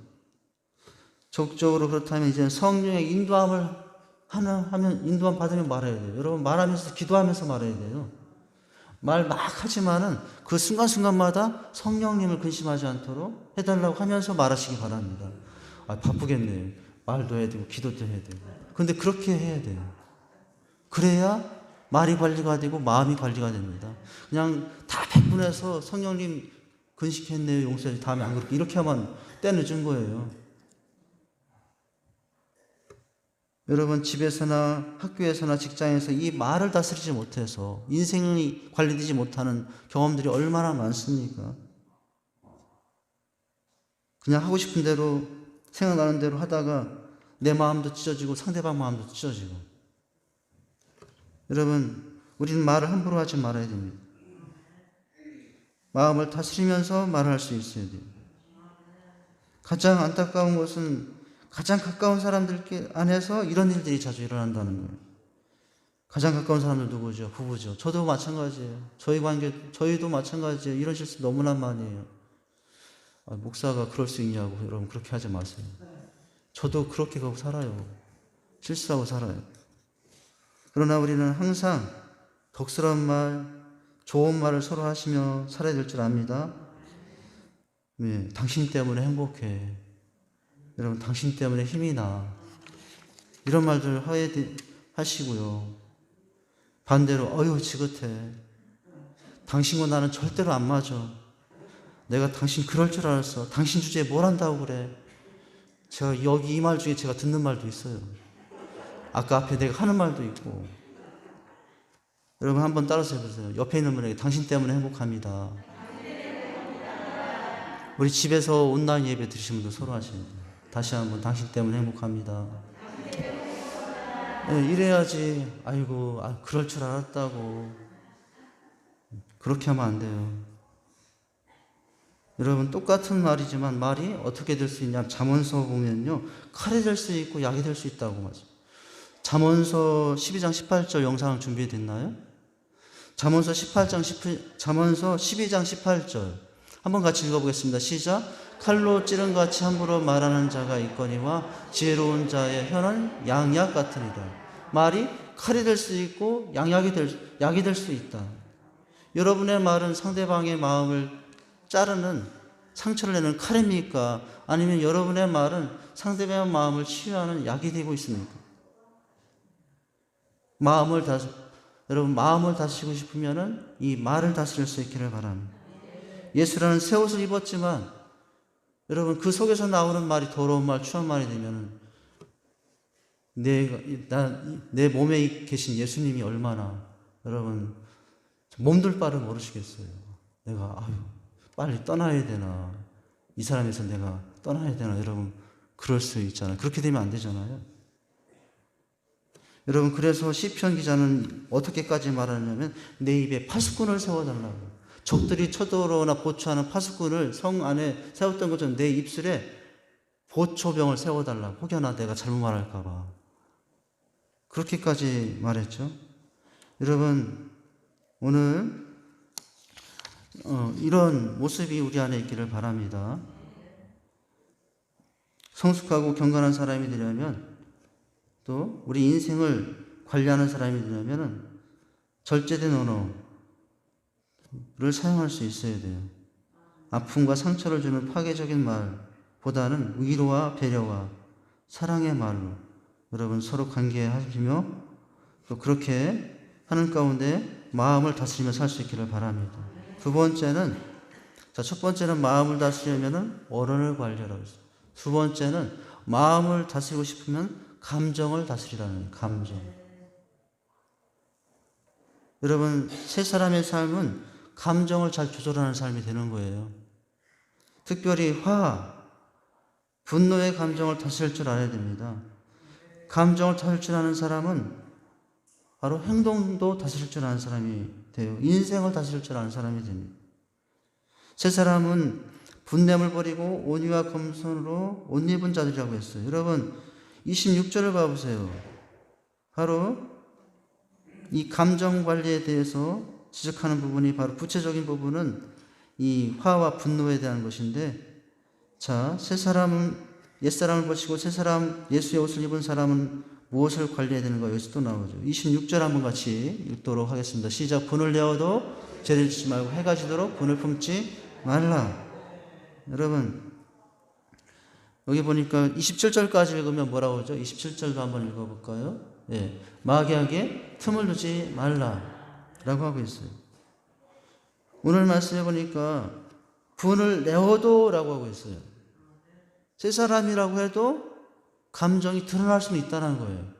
적극적으로 그렇다면 이제 성령의 인도함을 인도함 받으면 말해야 돼요. 여러분, 말하면서 기도하면서 말해야 돼요. 말 막 하지만은 그 순간순간마다 성령님을 근심하지 않도록 해달라고 하면서 말하시기 바랍니다. 바쁘겠네요. 말도 해야 되고 기도도 해야 되고. 그런데 그렇게 해야 돼요. 그래야 말이 관리가 되고 마음이 관리가 됩니다. 그냥 다 100분해서 성령님 근식했네요, 용서해, 다음에 안 그렇게, 이렇게 하면 때 늦은 거예요. 여러분, 집에서나 학교에서나 직장에서 이 말을 다스리지 못해서 인생이 관리되지 못하는 경험들이 얼마나 많습니까? 그냥 하고 싶은 대로, 생각나는 대로 하다가 내 마음도 찢어지고 상대방 마음도 찢어지고. 여러분, 우리는 말을 함부로 하지 말아야 됩니다. 마음을 다스리면서 말을 할 수 있어야 돼요. 가장 안타까운 것은 가장 가까운 사람들 안에서 이런 일들이 자주 일어난다는 거예요. 가장 가까운 사람들 누구죠? 부부죠. 저도 마찬가지예요. 저희도 마찬가지예요. 이런 실수 너무나 많이 해요. 목사가 그럴 수 있냐고. 여러분, 그렇게 하지 마세요. 저도 그렇게 하고 살아요. 실수하고 살아요. 그러나 우리는 항상 덕스러운 말, 좋은 말을 서로 하시며 살아야 될 줄 압니다. 네, 당신 때문에 행복해. 여러분, 당신 때문에 힘이 나. 이런 말들 하시고요. 반대로, 어휴, 지긋해. 당신과 나는 절대로 안 맞아. 내가 당신 그럴 줄 알았어. 당신 주제에 뭘 한다고 그래. 제가 여기 이 말 중에 제가 듣는 말도 있어요. 아까 앞에 내가 하는 말도 있고. 여러분, 한번 따라서 해보세요. 옆에 있는 분에게 당신 때문에 행복합니다. 우리 집에서 온라인 예배 드리신 분들 서로 하십니다. 다시 한번 당신 때문에 행복합니다. 네, 이래야지. 아이고, 그럴 줄 알았다고. 그렇게 하면 안 돼요. 여러분, 똑같은 말이지만 말이 어떻게 될 수 있냐. 잠언서 보면요, 칼이 될 수 있고 약이 될 수 있다고 말씀. 잠언서 12장 18절 영상 준비됐나요? 잠언서 12장 18절 한번 같이 읽어보겠습니다. 시작. 칼로 찌른 같이 함부로 말하는 자가 있거니와 지혜로운 자의 혀는 양약 같으리라. 말이 칼이 될 수 있고 약이 될 수 있다. 여러분의 말은 상대방의 마음을 자르는, 상처를 내는 칼입니까? 아니면 여러분의 말은 상대방의 마음을 치유하는 약이 되고 있습니까? 여러분, 마음을 다스리고 싶으면은 이 말을 다스릴 수 있기를 바랍니다. 예수라는 새 옷을 입었지만 여러분, 그 속에서 나오는 말이 더러운 말, 추한 말이 되면은 내 몸에 계신 예수님이 얼마나 여러분 몸둘 바를 모르시겠어요. 내가 빨리 떠나야 되나, 이 사람에서 내가 떠나야 되나. 여러분, 그럴 수 있잖아요. 그렇게 되면 안 되잖아요. 여러분, 그래서 시편 기자는 어떻게까지 말하냐면 내 입에 파수꾼을 세워달라고. 적들이 쳐들어오나 보초하는 파수꾼을 성 안에 세웠던 것처럼 내 입술에 보초병을 세워달라고. 혹여나 내가 잘못 말할까 봐. 그렇게까지 말했죠. 여러분, 오늘 이런 모습이 우리 안에 있기를 바랍니다. 성숙하고 경건한 사람이 되려면, 또 우리 인생을 관리하는 사람이 되려면 절제된 언어를 사용할 수 있어야 돼요. 아픔과 상처를 주는 파괴적인 말보다는 위로와 배려와 사랑의 말로 여러분 서로 관계하시며 또 그렇게 하는 가운데 마음을 다스리며 살 수 있기를 바랍니다. 두 번째는, 첫 번째는 마음을 다스리려면 언어를 관리하라고 했어요. 두 번째는 마음을 다스리고 싶으면 감정을 다스리라는 거예요. 감정. 여러분, 세 사람의 삶은 감정을 잘 조절하는 삶이 되는 거예요. 특별히 분노의 감정을 다스릴 줄 알아야 됩니다. 감정을 다스릴 줄 아는 사람은 바로 행동도 다스릴 줄 아는 사람이 돼요. 인생을 다스릴 줄 아는 사람이 됩니다. 세 사람은 분냄을 버리고 온유와 겸손으로 옷 입은 자들이라고 했어요. 여러분 26절을 봐보세요. 바로 이 감정 관리에 대해서 지적하는 부분이 바로 구체적인 부분은 이 화와 분노에 대한 것인데, 자, 옛사람을 버리고 새 사람, 예수의 옷을 입은 사람은 무엇을 관리해야 되는가? 여기서 또 나오죠. 26절 한번 같이 읽도록 하겠습니다. 시작. 분을 내어도 죄를 짓지 말고 해가 지도록 분을 품지 말라. 여러분 여기 보니까 27절까지 읽으면 뭐라고 하죠? 27절도 한번 읽어볼까요? 예, 마귀에게 틈을 두지 말라 라고 하고 있어요. 오늘 말씀해 보니까 분을 내어도 라고 하고 있어요. 세 사람이라고 해도 감정이 드러날 수는 있다는 거예요.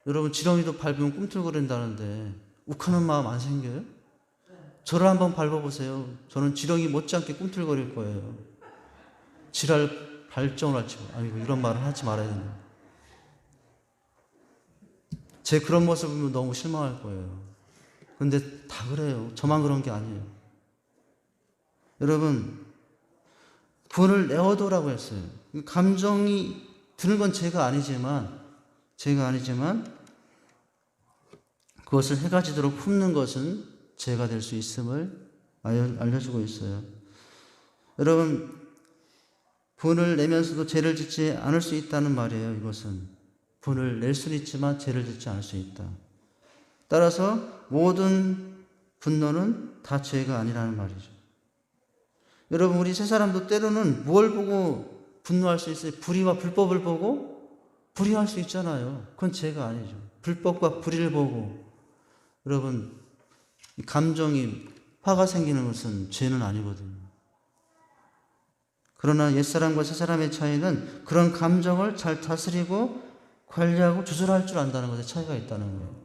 여러분 지렁이도 밟으면 꿈틀거린다는데 욱하는 마음 안 생겨요? 저를 한번 밟아보세요. 저는 지렁이 못지않게 꿈틀거릴 거예요. 지랄 발정을 할지, 아이고 이런 말을 하지 말아야 되네. 제 그런 모습을 보면 너무 실망할 거예요. 근데 다 그래요. 저만 그런 게 아니에요. 여러분 분을 내어도라고 했어요. 감정이 드는 건 제가 아니지만 그것을 해가 지도록 품는 것은 제가 될 수 있음을 알려주고 있어요. 여러분 분을 내면서도 죄를 짓지 않을 수 있다는 말이에요. 이것은 분을 낼 수는 있지만 죄를 짓지 않을 수 있다. 따라서 모든 분노는 다 죄가 아니라는 말이죠. 여러분 우리 세 사람도 때로는 뭘 보고 분노할 수 있어요? 불의와 불법을 보고 불의할 수 있잖아요. 그건 죄가 아니죠. 불법과 불의를 보고 여러분 감정이 화가 생기는 것은 죄는 아니거든요. 그러나 옛사람과 새사람의 차이는 그런 감정을 잘 다스리고 관리하고 조절할 줄 안다는 것에 차이가 있다는 거예요.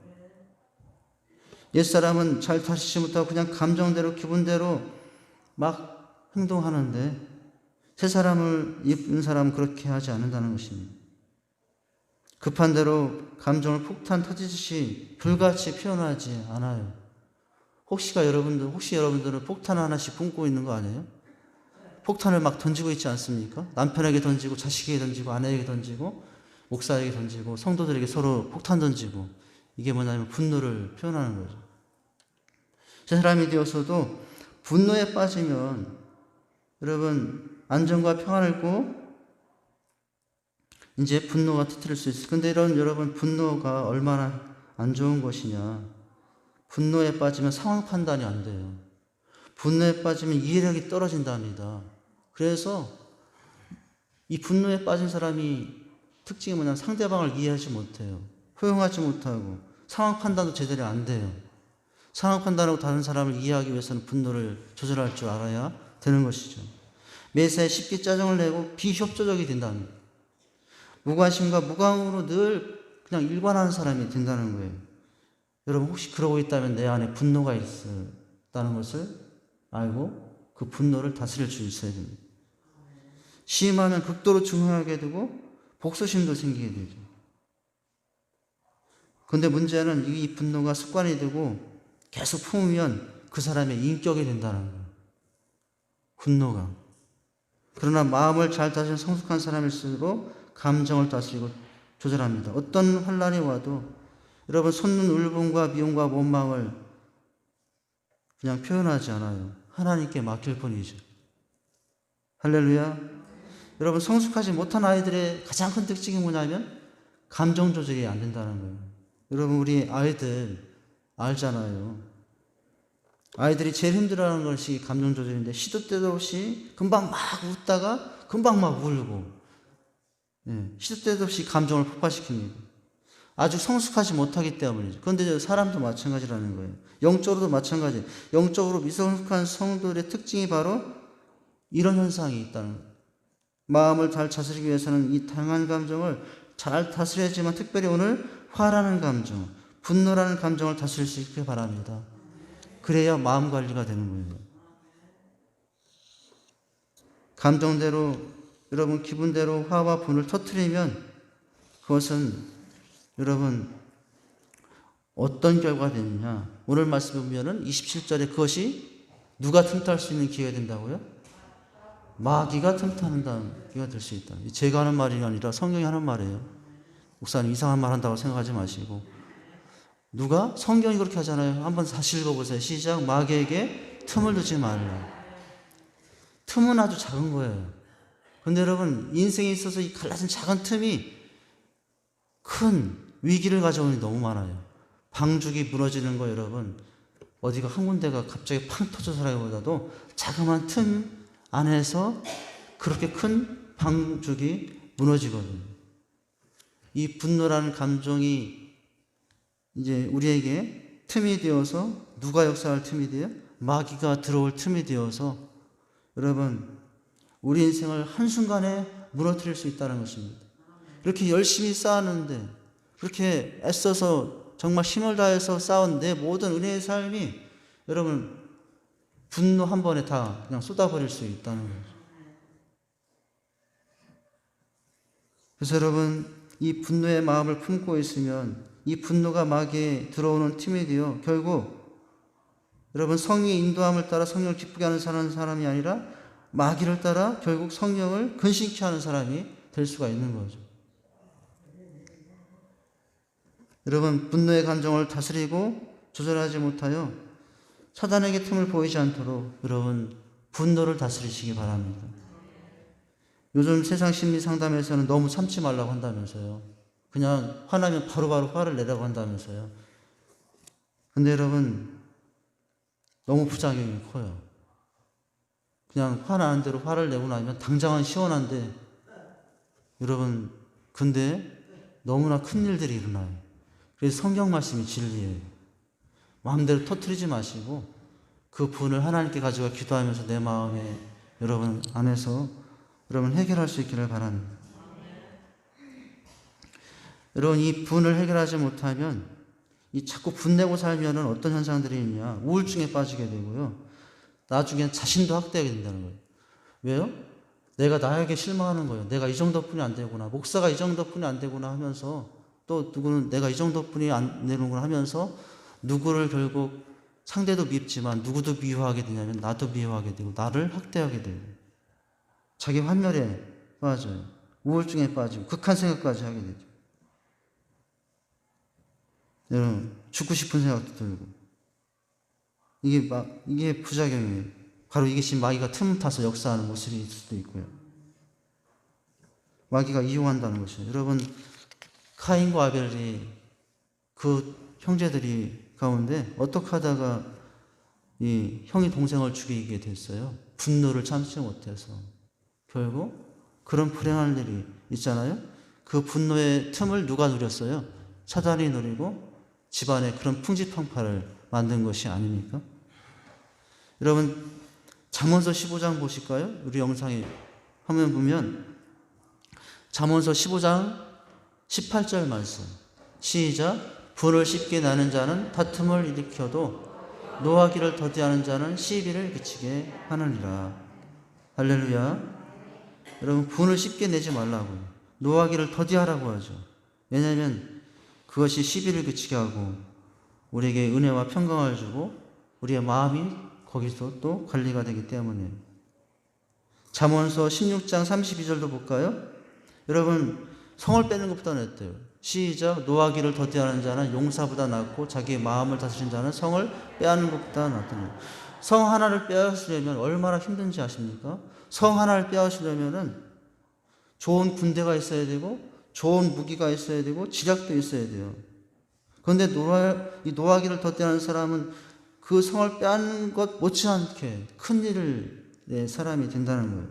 옛사람은 잘 다스리지 못하고 그냥 감정대로 기분대로 막 행동하는데 새사람을 입은 사람은 그렇게 하지 않는다는 것입니다. 급한 대로 감정을 폭탄 터지듯이 불같이 표현하지 않아요. 혹시 여러분들은 폭탄 하나씩 뿜고 있는 거 아니에요? 폭탄을 막 던지고 있지 않습니까? 남편에게 던지고 자식에게 던지고 아내에게 던지고 목사에게 던지고 성도들에게 서로 폭탄 던지고, 이게 뭐냐면 분노를 표현하는 거죠. 새 사람이 되어서도 분노에 빠지면 여러분 안정과 평안을 잃고 이제 분노가 터뜨릴 수 있어요. 근데 여러분 분노가 얼마나 안 좋은 것이냐. 분노에 빠지면 상황 판단이 안 돼요. 분노에 빠지면 이해력이 떨어진답니다. 그래서 이 분노에 빠진 사람이 특징이 뭐냐면 상대방을 이해하지 못해요. 포용하지 못하고 상황 판단도 제대로 안 돼요. 상황 판단하고 다른 사람을 이해하기 위해서는 분노를 조절할 줄 알아야 되는 것이죠. 매사에 쉽게 짜증을 내고 비협조적이 된답니다. 무관심과 무감으로 늘 그냥 일관하는 사람이 된다는 거예요. 여러분 혹시 그러고 있다면 내 안에 분노가 있다는 것을 알고 그 분노를 다스릴 수 있어야 됩니다. 심하면 극도로 중요하게 되고 복수심도 생기게 되죠. 그런데 문제는 이 분노가 습관이 되고 계속 품으면 그 사람의 인격이 된다는 거예요. 분노가. 그러나 마음을 잘 다스리는 성숙한 사람일수록 감정을 다스리고 조절합니다. 어떤 환난이 와도 여러분 솟는 울분과 미움과 원망을 그냥 표현하지 않아요. 하나님께 맡길 뿐이죠. 할렐루야. 여러분 성숙하지 못한 아이들의 가장 큰 특징이 뭐냐면 감정 조절이 안 된다는 거예요. 여러분 우리 알잖아요. 아이들이 제일 힘들어하는 것이 감정 조절인데 시도 때도 없이 금방 막 웃다가 금방 막 울고, 시도 때도 없이 감정을 폭발시킵니다. 아주 성숙하지 못하기 때문이죠. 그런데 사람도 마찬가지라는 거예요. 영적으로도 마찬가지. 영적으로 미성숙한 성도들의 특징이 바로 이런 현상이 있다는 거예요. 마음을 잘 다스리기 위해서는 이 다양한 감정을 잘 다스려야지만, 특별히 오늘 화라는 감정, 분노라는 감정을 다스릴 수 있게 바랍니다. 그래야 마음 관리가 되는 거예요. 감정대로, 여러분 기분대로 화와 분을 터뜨리면 그것은 여러분 어떤 결과가 되느냐. 오늘 말씀 보면은 27절에 그것이 누가 틈탈 수 있는 기회가 된다고요? 마귀가 틈타는 기회가 될 수 있다. 제가 하는 말이 아니라 성경이 하는 말이에요. 목사님 이상한 말 한다고 생각하지 마시고. 누가? 성경이 그렇게 하잖아요. 한번 다시 읽어보세요. 시작. 마귀에게 틈을 두지 말라. 틈은 아주 작은 거예요. 근데 여러분, 인생에 있어서 이 갈라진 작은 틈이 큰 위기를 가져오는 게 너무 많아요. 방죽이 무너지는 거 여러분, 어디가 한 군데가 갑자기 팡 터져서라기보다도 자그마한 틈 안에서 그렇게 큰 방죽이 무너지거든요. 이 분노라는 감정이 이제 우리에게 틈이 되어서, 누가 역사할 틈이 돼요? 마귀가 들어올 틈이 되어서 여러분 우리 인생을 한순간에 무너뜨릴 수 있다는 것입니다. 그렇게 열심히 쌓았는데, 그렇게 애써서 정말 힘을 다해서 쌓은 내 모든 은혜의 삶이 여러분 분노 한 번에 다 그냥 쏟아버릴 수 있다는 거죠. 그래서 여러분 이 분노의 마음을 품고 있으면 이 분노가 마귀에 들어오는 틈이 되어 결국 여러분 성령의 인도함을 따라 성령을 기쁘게 하는 사람이 아니라 마귀를 따라 결국 성령을 근심케 하는 사람이 될 수가 있는 거죠. 여러분 분노의 감정을 다스리고 조절하지 못하여 사단에게 틈을 보이지 않도록 여러분 분노를 다스리시기 바랍니다. 요즘 세상 심리 상담에서는 너무 참지 말라고 한다면서요. 그냥 화나면 바로바로 화를 내라고 한다면서요. 근데 여러분 너무 부작용이 커요. 그냥 화나는 대로 화를 내고 나면 당장은 시원한데 여러분 근데 너무나 큰 일들이 일어나요. 그래서 성경 말씀이 진리예요. 마음대로 터뜨리지 마시고 그 분을 하나님께 가져가 기도하면서 내 마음에 여러분 안에서 여러분 해결할 수 있기를 바랍니다. 여러분 이 분을 해결하지 못하면 이 자꾸 분내고 살면 어떤 현상들이 있냐. 우울증에 빠지게 되고요. 나중엔 자신도 학대하게 된다는 거예요. 왜요? 내가 나에게 실망하는 거예요. 내가 이 정도뿐이 안 되구나. 목사가 이 정도뿐이 안 되구나 하면서 또 누구는 내가 이 정도뿐이 안 되는구나 하면서 누구를 결국 상대도 밉지만 누구도 미워하게 되냐면 나도 미워하게 되고 나를 학대하게 돼요. 자기 환멸에 빠져요. 우울증에 빠지고 극한 생각까지 하게 되죠. 여러분 죽고 싶은 생각도 들고 이게 부작용이에요. 바로 이게 지금 마귀가 틈 타서 역사하는 모습일 수도 있고요. 마귀가 이용한다는 것이죠. 여러분 카인과 아벨이 그 형제들이 가운데 어떻게 하다가 이 형이 동생을 죽이게 됐어요. 분노를 참지 못해서. 결국 그런 불행한 일이 있잖아요. 그 분노의 틈을 누가 누렸어요? 사단이 누리고 집안에 그런 풍지팡파를 만든 것이 아닙니까? 여러분 잠언서 15장 보실까요? 우리 영상에 화면 보면 잠언서 15장 18절 말씀 시작. 분을 쉽게 나는 자는 다툼을 일으켜도 노하기를 더디하는 자는 시비를 그치게 하느니라. 할렐루야. 여러분 분을 쉽게 내지 말라고요. 노하기를 더디하라고 하죠. 왜냐하면 그것이 시비를 그치게 하고 우리에게 은혜와 평강을 주고 우리의 마음이 거기서 또 관리가 되기 때문에. 잠언서 16장 32절도 볼까요? 여러분 성을 빼는 것보다 낫대요. 시작. 노하기를 더디하는 자는 용사보다 낫고 자기의 마음을 다스리는 자는 성을 빼앗는 것보다 낫더니. 성 하나를 빼앗으려면 얼마나 힘든지 아십니까? 성 하나를 빼앗으려면 좋은 군대가 있어야 되고 좋은 무기가 있어야 되고 지략도 있어야 돼요. 그런데 이 노하기를 덧대하는 사람은 그 성을 빼앗는 것 못지않게 큰 일을 내 사람이 된다는 거예요.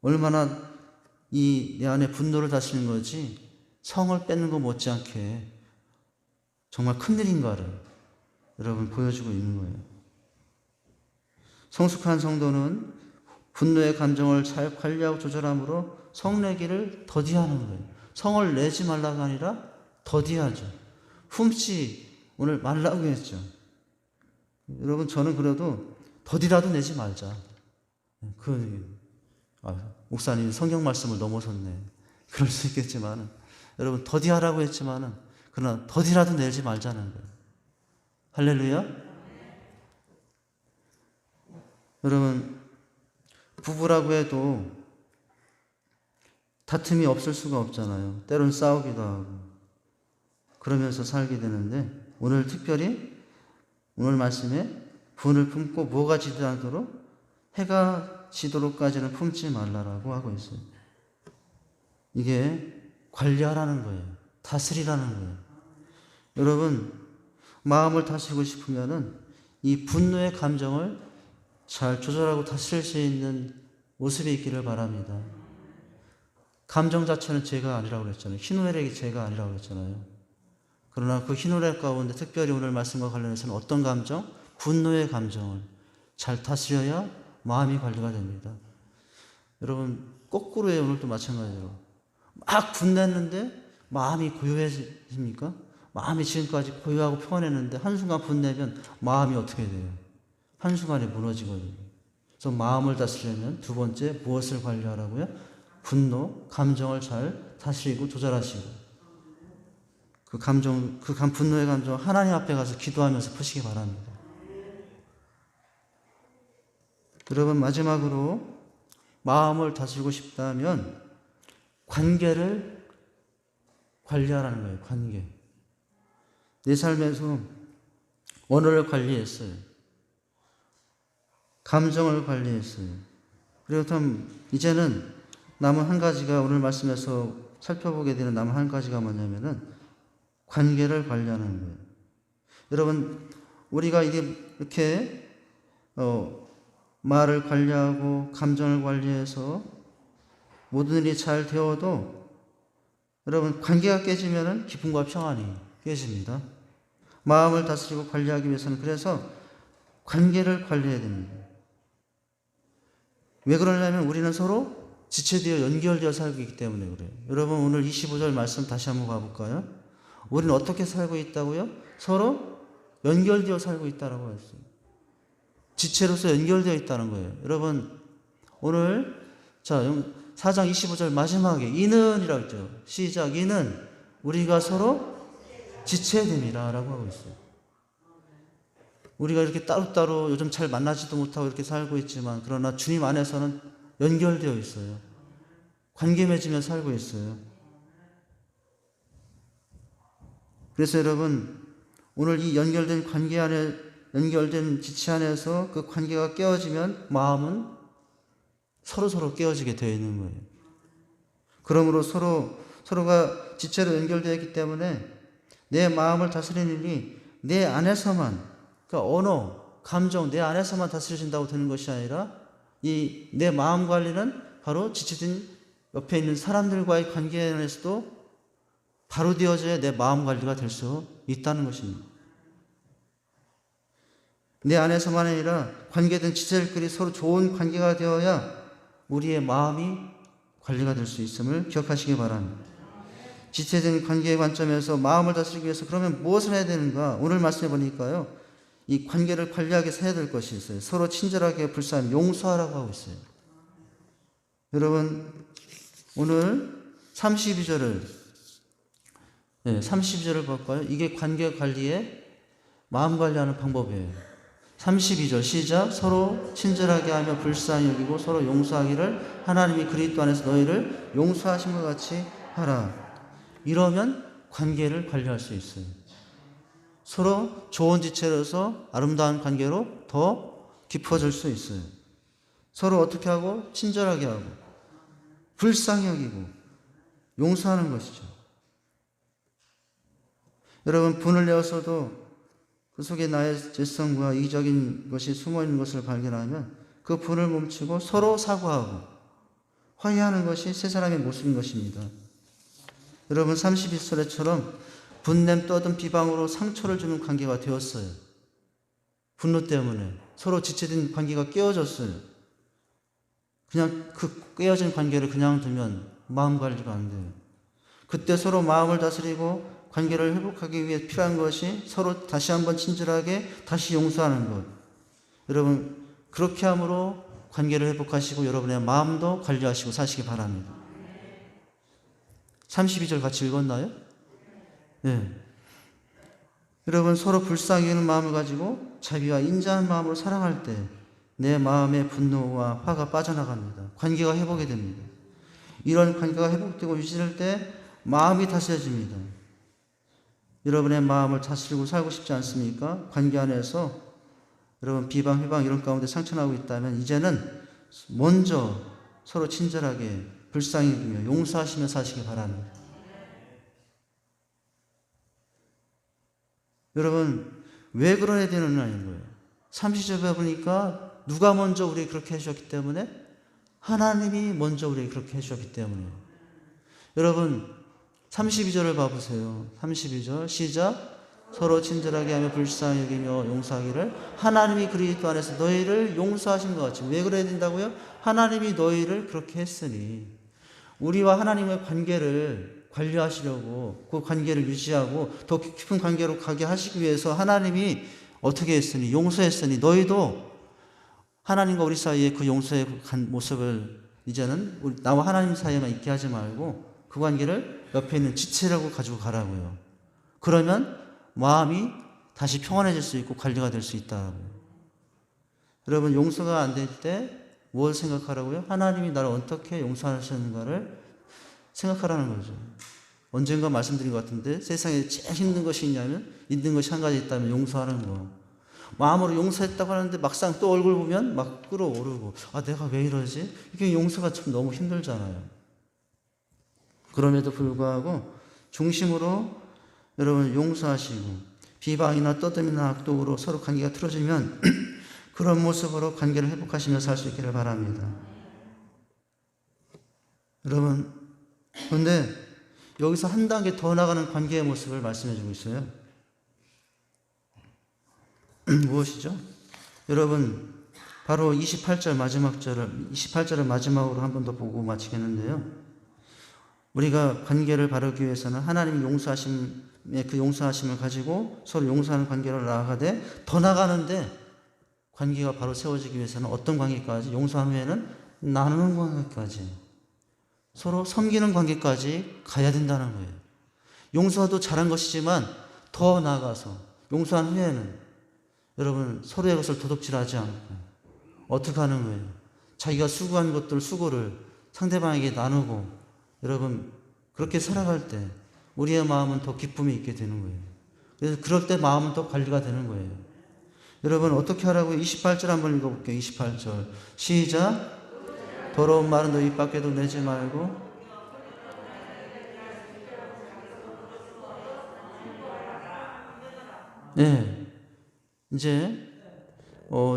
얼마나 내 안에 분노를 다스리는 거지 성을 뺏는 것 못지않게 정말 큰 일인가를 여러분 보여주고 있는 거예요. 성숙한 성도는 분노의 감정을 잘 관리하고 조절함으로 성내기를 더디하는 거예요. 성을 내지 말라가 아니라 더디하죠. 훔치 오늘 말라고 했죠. 여러분 저는 그래도 더디라도 내지 말자. 목사님 성경 말씀을 넘어섰네. 그럴 수 있겠지만은 여러분 더디하라고 했지만은 그러나 더디라도 내지 말자는 거예요. 할렐루야. 여러분 부부라고 해도 다툼이 없을 수가 없잖아요. 때론 싸우기도 하고 그러면서 살게 되는데 오늘 특별히 오늘 말씀에 분을 품고 뭐가 지지 않도록 해가 지도록까지는 품지 말라라고 하고 있어요. 이게 관리하라는 거예요. 다스리라는 거예요. 여러분 마음을 다스리고 싶으면은 이 분노의 감정을 잘 조절하고 다스릴 수 있는 모습이 있기를 바랍니다. 감정 자체는 죄가 아니라고 그랬잖아요. 희노애락이 죄가 아니라고 그랬잖아요. 그러나 그 희노애락 가운데 특별히 오늘 말씀과 관련해서는 어떤 감정? 분노의 감정을 잘 다스려야 마음이 관리가 됩니다. 여러분 거꾸로예요. 오늘도 마찬가지로 막 분냈는데 마음이 고요해집니까? 마음이 지금까지 고요하고 평안했는데 한순간 분내면 마음이 어떻게 돼요? 한순간에 무너지거든요. 그래서 마음을 다스리려면 두 번째 무엇을 관리하라고요? 분노, 감정을 잘 다스리고 조절하시고 분노의 감정 하나님 앞에 가서 기도하면서 푸시기 바랍니다. 여러분 마지막으로 마음을 다스리고 싶다면 관계를 관리하라는 거예요. 관계. 내 삶에서 언어를 관리했어요. 감정을 관리했어요. 그렇다면 이제는 남은 한 가지가 오늘 말씀에서 살펴보게 되는 남은 한 가지가 뭐냐면은 관계를 관리하는 거예요. 여러분 우리가 이렇게 말을 관리하고 감정을 관리해서 모든 일이 잘 되어도 여러분 관계가 깨지면은 기쁨과 평안이 깨집니다. 마음을 다스리고 관리하기 위해서는 그래서 관계를 관리해야 됩니다. 왜 그러냐면 우리는 서로 지체되어 연결되어 살고 있기 때문에 그래요. 여러분 오늘 25절 말씀 다시 한번 가볼까요? 우리는 어떻게 살고 있다고요? 서로 연결되어 살고 있다라고 했어요. 지체로서 연결되어 있다는 거예요. 여러분 오늘 4장 25절 마지막에 이는이라고 했죠. 시작. 이는 우리가 서로 지체됨이라 라고 하고 있어요. 우리가 이렇게 따로따로 요즘 잘 만나지도 못하고 이렇게 살고 있지만 그러나 주님 안에서는 연결되어 있어요. 관계 맺으며 살고 있어요. 그래서 여러분 오늘 이 연결된 관계 안에 연결된 지체 안에서 그 관계가 깨어지면 마음은 서로 깨어지게 되어 있는 거예요. 그러므로 서로가 지체로 연결되어 있기 때문에 내 마음을 다스리는 일이 내 안에서만 그러니까 언어, 감정 내 안에서만 다스려진다고 되는 것이 아니라 이 내 마음 관리는 바로 지체된 옆에 있는 사람들과의 관계 안에서도 바로 되어져야 내 마음 관리가 될 수 있다는 것입니다. 내 안에서만 아니라 관계된 지체들끼리 서로 좋은 관계가 되어야 우리의 마음이 관리가 될 수 있음을 기억하시기 바랍니다. 지체된 관계의 관점에서 마음을 다스리기 위해서 그러면 무엇을 해야 되는가? 오늘 말씀해 보니까요. 이 관계를 관리하게 해야 될 것이 있어요. 서로 친절하게 불쌍히 용서하라고 하고 있어요. 여러분 오늘 32절을 볼까요? 이게 관계 관리의 마음 관리하는 방법이에요. 32절 시작. 서로 친절하게 하며 불쌍히 여기고 서로 용서하기를 하나님이 그리스도 안에서 너희를 용서하신 것 같이 하라. 이러면 관계를 관리할 수 있어요. 서로 좋은 지체로서 아름다운 관계로 더 깊어질 수 있어요. 서로 어떻게 하고? 친절하게 하고 불쌍히 여기고 용서하는 것이죠. 여러분, 분을 내어서도 그 속에 나의 죄성과 이기적인 것이 숨어있는 것을 발견하면 그 분을 멈추고 서로 사과하고 화해하는 것이 세 사람의 모습인 것입니다. 여러분, 31절에처럼 분냄 떠든 비방으로 상처를 주는 관계가 되었어요. 분노 때문에 서로 지체된 관계가 깨어졌어요. 그냥 그 깨어진 관계를 그냥 두면 마음 관리가 안 돼요. 그때 서로 마음을 다스리고 관계를 회복하기 위해 필요한 것이 서로 다시 한번 친절하게 다시 용서하는 것. 여러분, 그렇게 함으로 관계를 회복하시고 여러분의 마음도 관리하시고 사시기 바랍니다. 32절 같이 읽었나요? 네. 여러분, 서로 불쌍히 여기는 마음을 가지고 자비와 인자한 마음으로 사랑할 때 내 마음의 분노와 화가 빠져나갑니다. 관계가 회복이 됩니다. 이런 관계가 회복되고 유지될 때 마음이 다스려집니다. 여러분의 마음을 다스리고 살고 싶지 않습니까? 관계 안에서 여러분 비방, 회방 이런 가운데 상처나고 있다면 이제는 먼저 서로 친절하게 불쌍히 여기며 용서하시며 사시기 바랍니다. 여러분, 왜 그러야 되는 거예요? 30절에 보니까 누가 먼저 우리에게 그렇게 해주셨기 때문에? 하나님이 먼저 우리에게 그렇게 해주셨기 때문에. 여러분, 32절을 봐보세요. 32절 시작. 서로 친절하게 하며 불쌍히 여기며 용서하기를 하나님이 그리스도 안에서 너희를 용서하신 것 같이. 왜 그래야 된다고요? 하나님이 너희를 그렇게 했으니. 우리와 하나님의 관계를 관리하시려고 그 관계를 유지하고 더 깊은 관계로 가게 하시기 위해서 하나님이 어떻게 했으니 용서했으니 너희도 하나님과 우리 사이에 그 용서의 모습을 이제는 나와 하나님 사이에만 있게 하지 말고 그 관계를 옆에 있는 지체라고 가지고 가라고요. 그러면 마음이 다시 평안해질 수 있고 관리가 될 수 있다고요. 여러분, 용서가 안 될 때 뭘 생각하라고요? 하나님이 나를 어떻게 용서하셨는가를 생각하라는 거죠. 언젠가 말씀드린 것 같은데 세상에 제일 힘든 것이 있는 것이 한 가지 있다면 용서하는 거. 마음으로 용서했다고 하는데 막상 또 얼굴 보면 막 끓어오르고 내가 왜 이러지? 이게 용서가 참 너무 힘들잖아요. 그럼에도 불구하고 중심으로 여러분 용서하시고 비방이나 떠듬이나 악독으로 서로 관계가 틀어지면 그런 모습으로 관계를 회복하시며 살 수 있기를 바랍니다. 여러분, 그런데 여기서 한 단계 더 나가는 관계의 모습을 말씀해 주고 있어요. 무엇이죠? 여러분, 바로 28절을 마지막으로 한 번 더 보고 마치겠는데요. 우리가 관계를 바르기 위해서는 하나님이 용서하심의 그 용서하심을 가지고 서로 용서하는 관계를 나아가되 더 나가는데 관계가 바로 세워지기 위해서는 어떤 관계까지? 용서한 후에는 나누는 관계까지, 서로 섬기는 관계까지 가야 된다는 거예요. 용서도 잘한 것이지만 더 나아가서 용서한 후에는 여러분 서로의 것을 도둑질하지 않고 어떻게 하는 거예요? 자기가 수고한 것들 수고를 상대방에게 나누고 여러분 그렇게 살아갈 때 우리의 마음은 더 기쁨이 있게 되는 거예요. 그래서 그럴 때 마음은 더 관리가 되는 거예요. 여러분 어떻게 하라고요? 28절 한번 읽어볼게요. 28절 시작. 더러운 말은 너 입 밖에도 내지 말고 네. 이제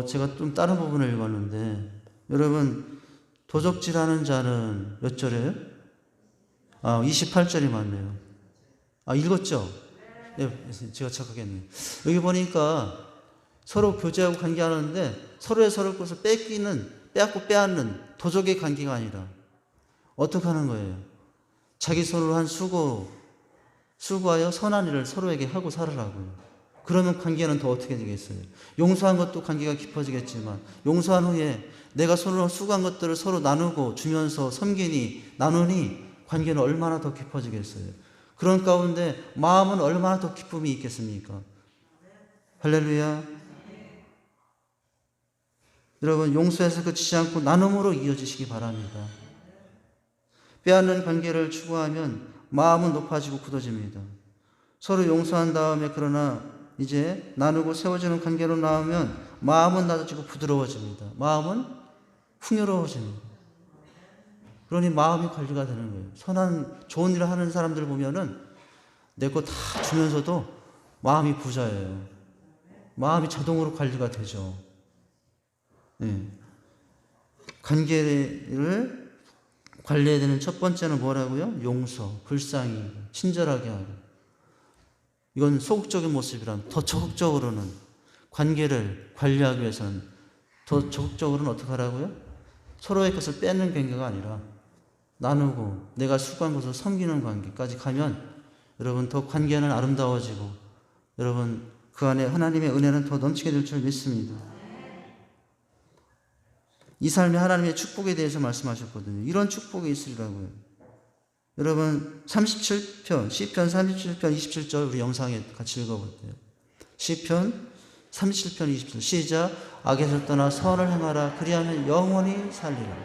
제가 좀 다른 부분을 읽었는데 여러분 도적질하는 자는 몇 절이에요? 28절이 맞네요. 읽었죠? 네, 제가 착각했네요. 여기 보니까 서로 교제하고 관계하는데 서로의 서로 것을 빼앗고 빼앗는 도적의 관계가 아니라 어떻게 하는 거예요? 자기 손으로 한 수고하여 선한 일을 서로에게 하고 살으라고요. 그러면 관계는 더 어떻게 되겠어요? 용서한 것도 관계가 깊어지겠지만 용서한 후에 내가 손으로 수고한 것들을 서로 나누고 주면서 섬기니 나누니 관계는 얼마나 더 깊어지겠어요? 그런 가운데 마음은 얼마나 더 기쁨이 있겠습니까? 할렐루야. 여러분 용서에서 그치지 않고 나눔으로 이어지시기 바랍니다. 빼앗는 관계를 추구하면 마음은 높아지고 굳어집니다. 서로 용서한 다음에 그러나 이제 나누고 세워지는 관계로 나오면 마음은 낮아지고 부드러워집니다. 마음은 풍요로워집니다. 그러니 마음이 관리가 되는 거예요. 선한 좋은 일을 하는 사람들 보면은 내 거 다 주면서도 마음이 부자예요. 마음이 자동으로 관리가 되죠. 네. 관계를 관리해야 되는 첫 번째는 뭐라고요? 용서, 불쌍히, 친절하게 하고. 이건 소극적인 모습이란, 더 적극적으로는 관계를 관리하기 위해서는 더 적극적으로는 어떻게 하라고요? 서로의 것을 뺏는 관계가 아니라 나누고 내가 수고한 것을 섬기는 관계까지 가면 여러분 더 관계는 아름다워지고 여러분 그 안에 하나님의 은혜는 더 넘치게 될 줄 믿습니다. 이 삶이 하나님의 축복에 대해서 말씀하셨거든요. 이런 축복이 있으리라고요. 여러분 37편, 시편 37편 27절 우리 영상에 같이 읽어볼게요. 시편 37편 27절 시작. 악에서 떠나 선을 행하라. 그리하면 영원히 살리라.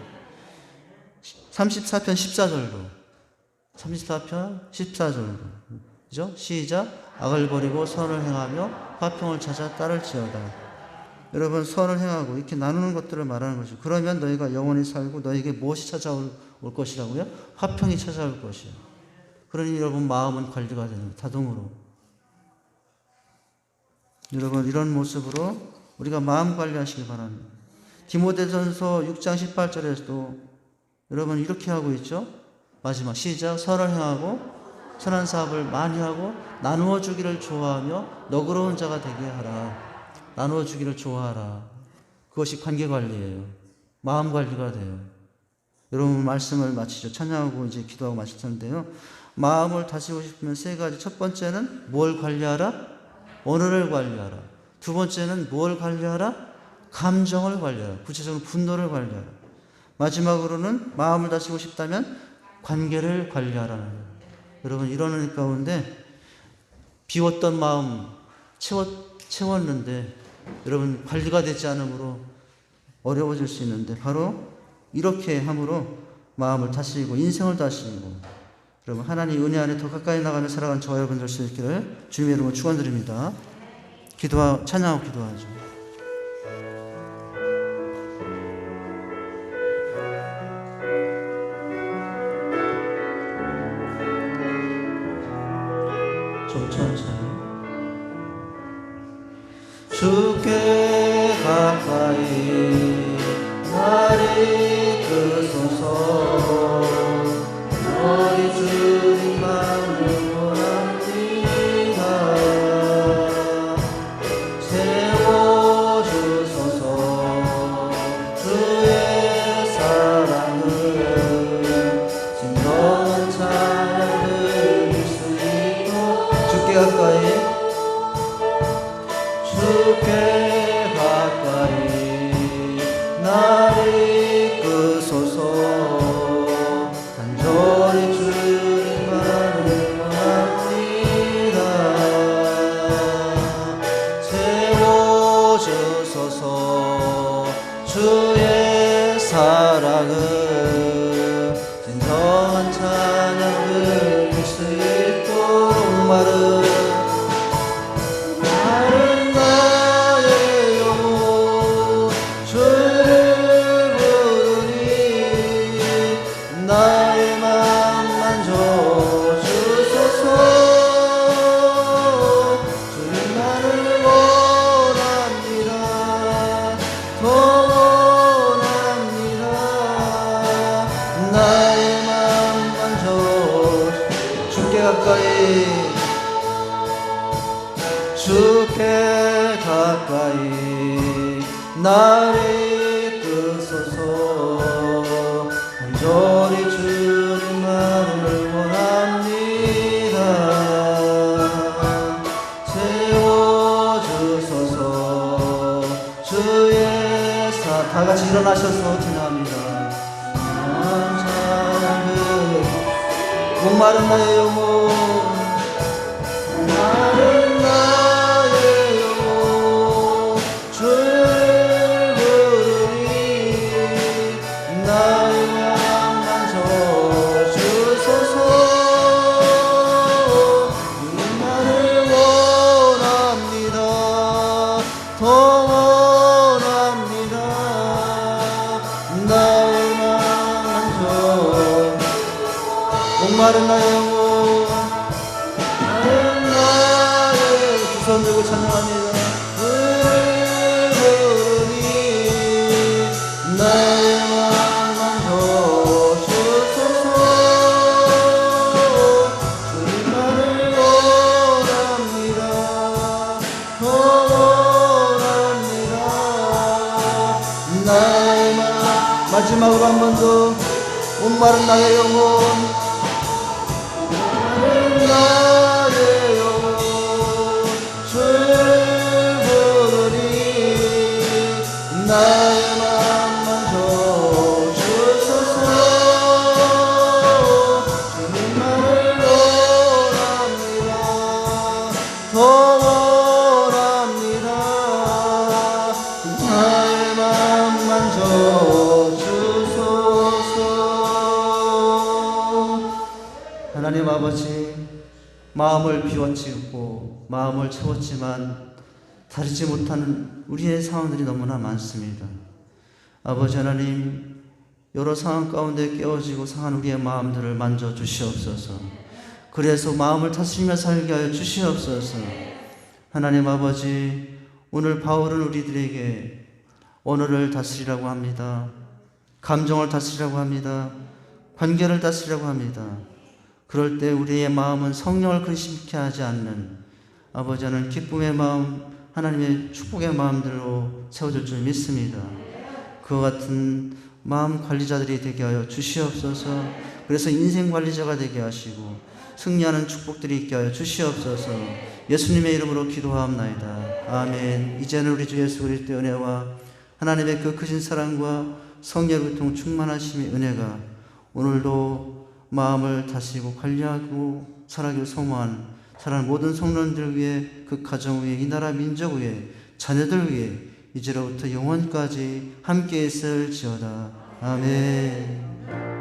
34편 14절도 34편 14절도 그죠? 시작. 악을 버리고 선을 행하며 화평을 찾아 따를지어다. 여러분 선을 행하고 이렇게 나누는 것들을 말하는 것이죠. 그러면 너희가 영원히 살고 너희에게 무엇이 찾아올 것이라고요? 화평이 찾아올 것이요. 그러니 여러분 마음은 관리가 되는 거예요. 자동으로. 여러분 이런 모습으로 우리가 마음 관리하시기 바랍니다. 디모데전서 6장 18절에서도 여러분 이렇게 하고 있죠. 마지막 시작. 선을 행하고 선한 사업을 많이 하고 나누어 주기를 좋아하며 너그러운 자가 되게 하라. 나누어 주기를 좋아하라. 그것이 관계 관리예요. 마음 관리가 돼요. 여러분 말씀을 마치죠. 찬양하고 이제 기도하고 마칠 텐데요. 마음을 다스리고 싶으면 세 가지. 첫 번째는 뭘 관리하라? 언어를 관리하라. 두 번째는 뭘 관리하라? 감정을 관리하라. 구체적으로 분노를 관리하라. 마지막으로는 마음을 다스리고 싶다면 관계를 관리하라는 거예요. 여러분 이런 의미 가운데 비웠던 마음 채웠는데 여러분 관리가 되지 않으므로 어려워질 수 있는데 바로 이렇게 함으로 마음을 다스리고 인생을 다스리고 여러분 하나님 은혜 안에 더 가까이 나가며 살아가는 저와 여러분 될 수 있기를 주님의 이름으로 축원드립니다. 찬양하고 기도하죠. 좀 천천히. 주께 가까이 나를 이끄소서. 너희 주님만을 원합니다. 세워주소서. 주의 사랑을 진정한 찬양을 들 수 있도록 주께 가까이 나를 이끄소서. 간절히 주님만을 원합니다. 세워주소서. 주의 사랑을 진정한 찬양을 들 수 있도록 마른 나의 영혼 주를 부르니 나의 맘 만져주소서. 주님만을 원합니다. 더 원합니다. 나의 맘 만져 주께 가까이 주께 가까이 나를 이끄소서. 간절히 주님만을 원합니다. 세워주소서. 주의 다같이 일어나셔서 찬양합니다. 목마른 나의 영혼 목마른 나의 영혼, 마른 나의 나의 마음. 마지막으로 한 번 더. 목마른 나의 영혼, 나의 영혼 줄 부르니 나의 마음 만져 주소서. 주님만을 원합니다. 더 원합니다. 나의 마음 만져 주소서. 하나님 아버지, 마음을 비워치우고 마음을 채웠지만 다르지 못하는 우리의 상황들이 너무나 많습니다. 아버지 하나님, 여러 상황 가운데 깨어지고 상한 우리의 마음들을 만져 주시옵소서. 그래서 마음을 다스리며 살게 하여 주시옵소서. 하나님 아버지, 오늘 바울은 우리들에게 언어를 다스리라고 합니다. 감정을 다스리라고 합니다. 관계를 다스리라고 합니다. 그럴 때 우리의 마음은 성령을 근심케 하지 않는 아버지 하나님 기쁨의 마음, 하나님의 축복의 마음들로 세워질 줄 믿습니다. 그와 같은 마음 관리자들이 되게 하여 주시옵소서. 그래서 인생 관리자가 되게 하시고 승리하는 축복들이 있게 하여 주시옵소서. 예수님의 이름으로 기도하옵나이다. 아멘. 이제는 우리 주 예수 그리스도의 은혜와 하나님의 그 크신 사랑과 성령의 교통 충만하심의 은혜가 오늘도 마음을 다스리고 관리하고 살아가길 소망하는 사랑하는 모든 성도들 위해, 그 가정 위에, 이 나라 민족 위에, 자녀들 위해 이제로부터 영원까지 함께 있을지어다. 아멘.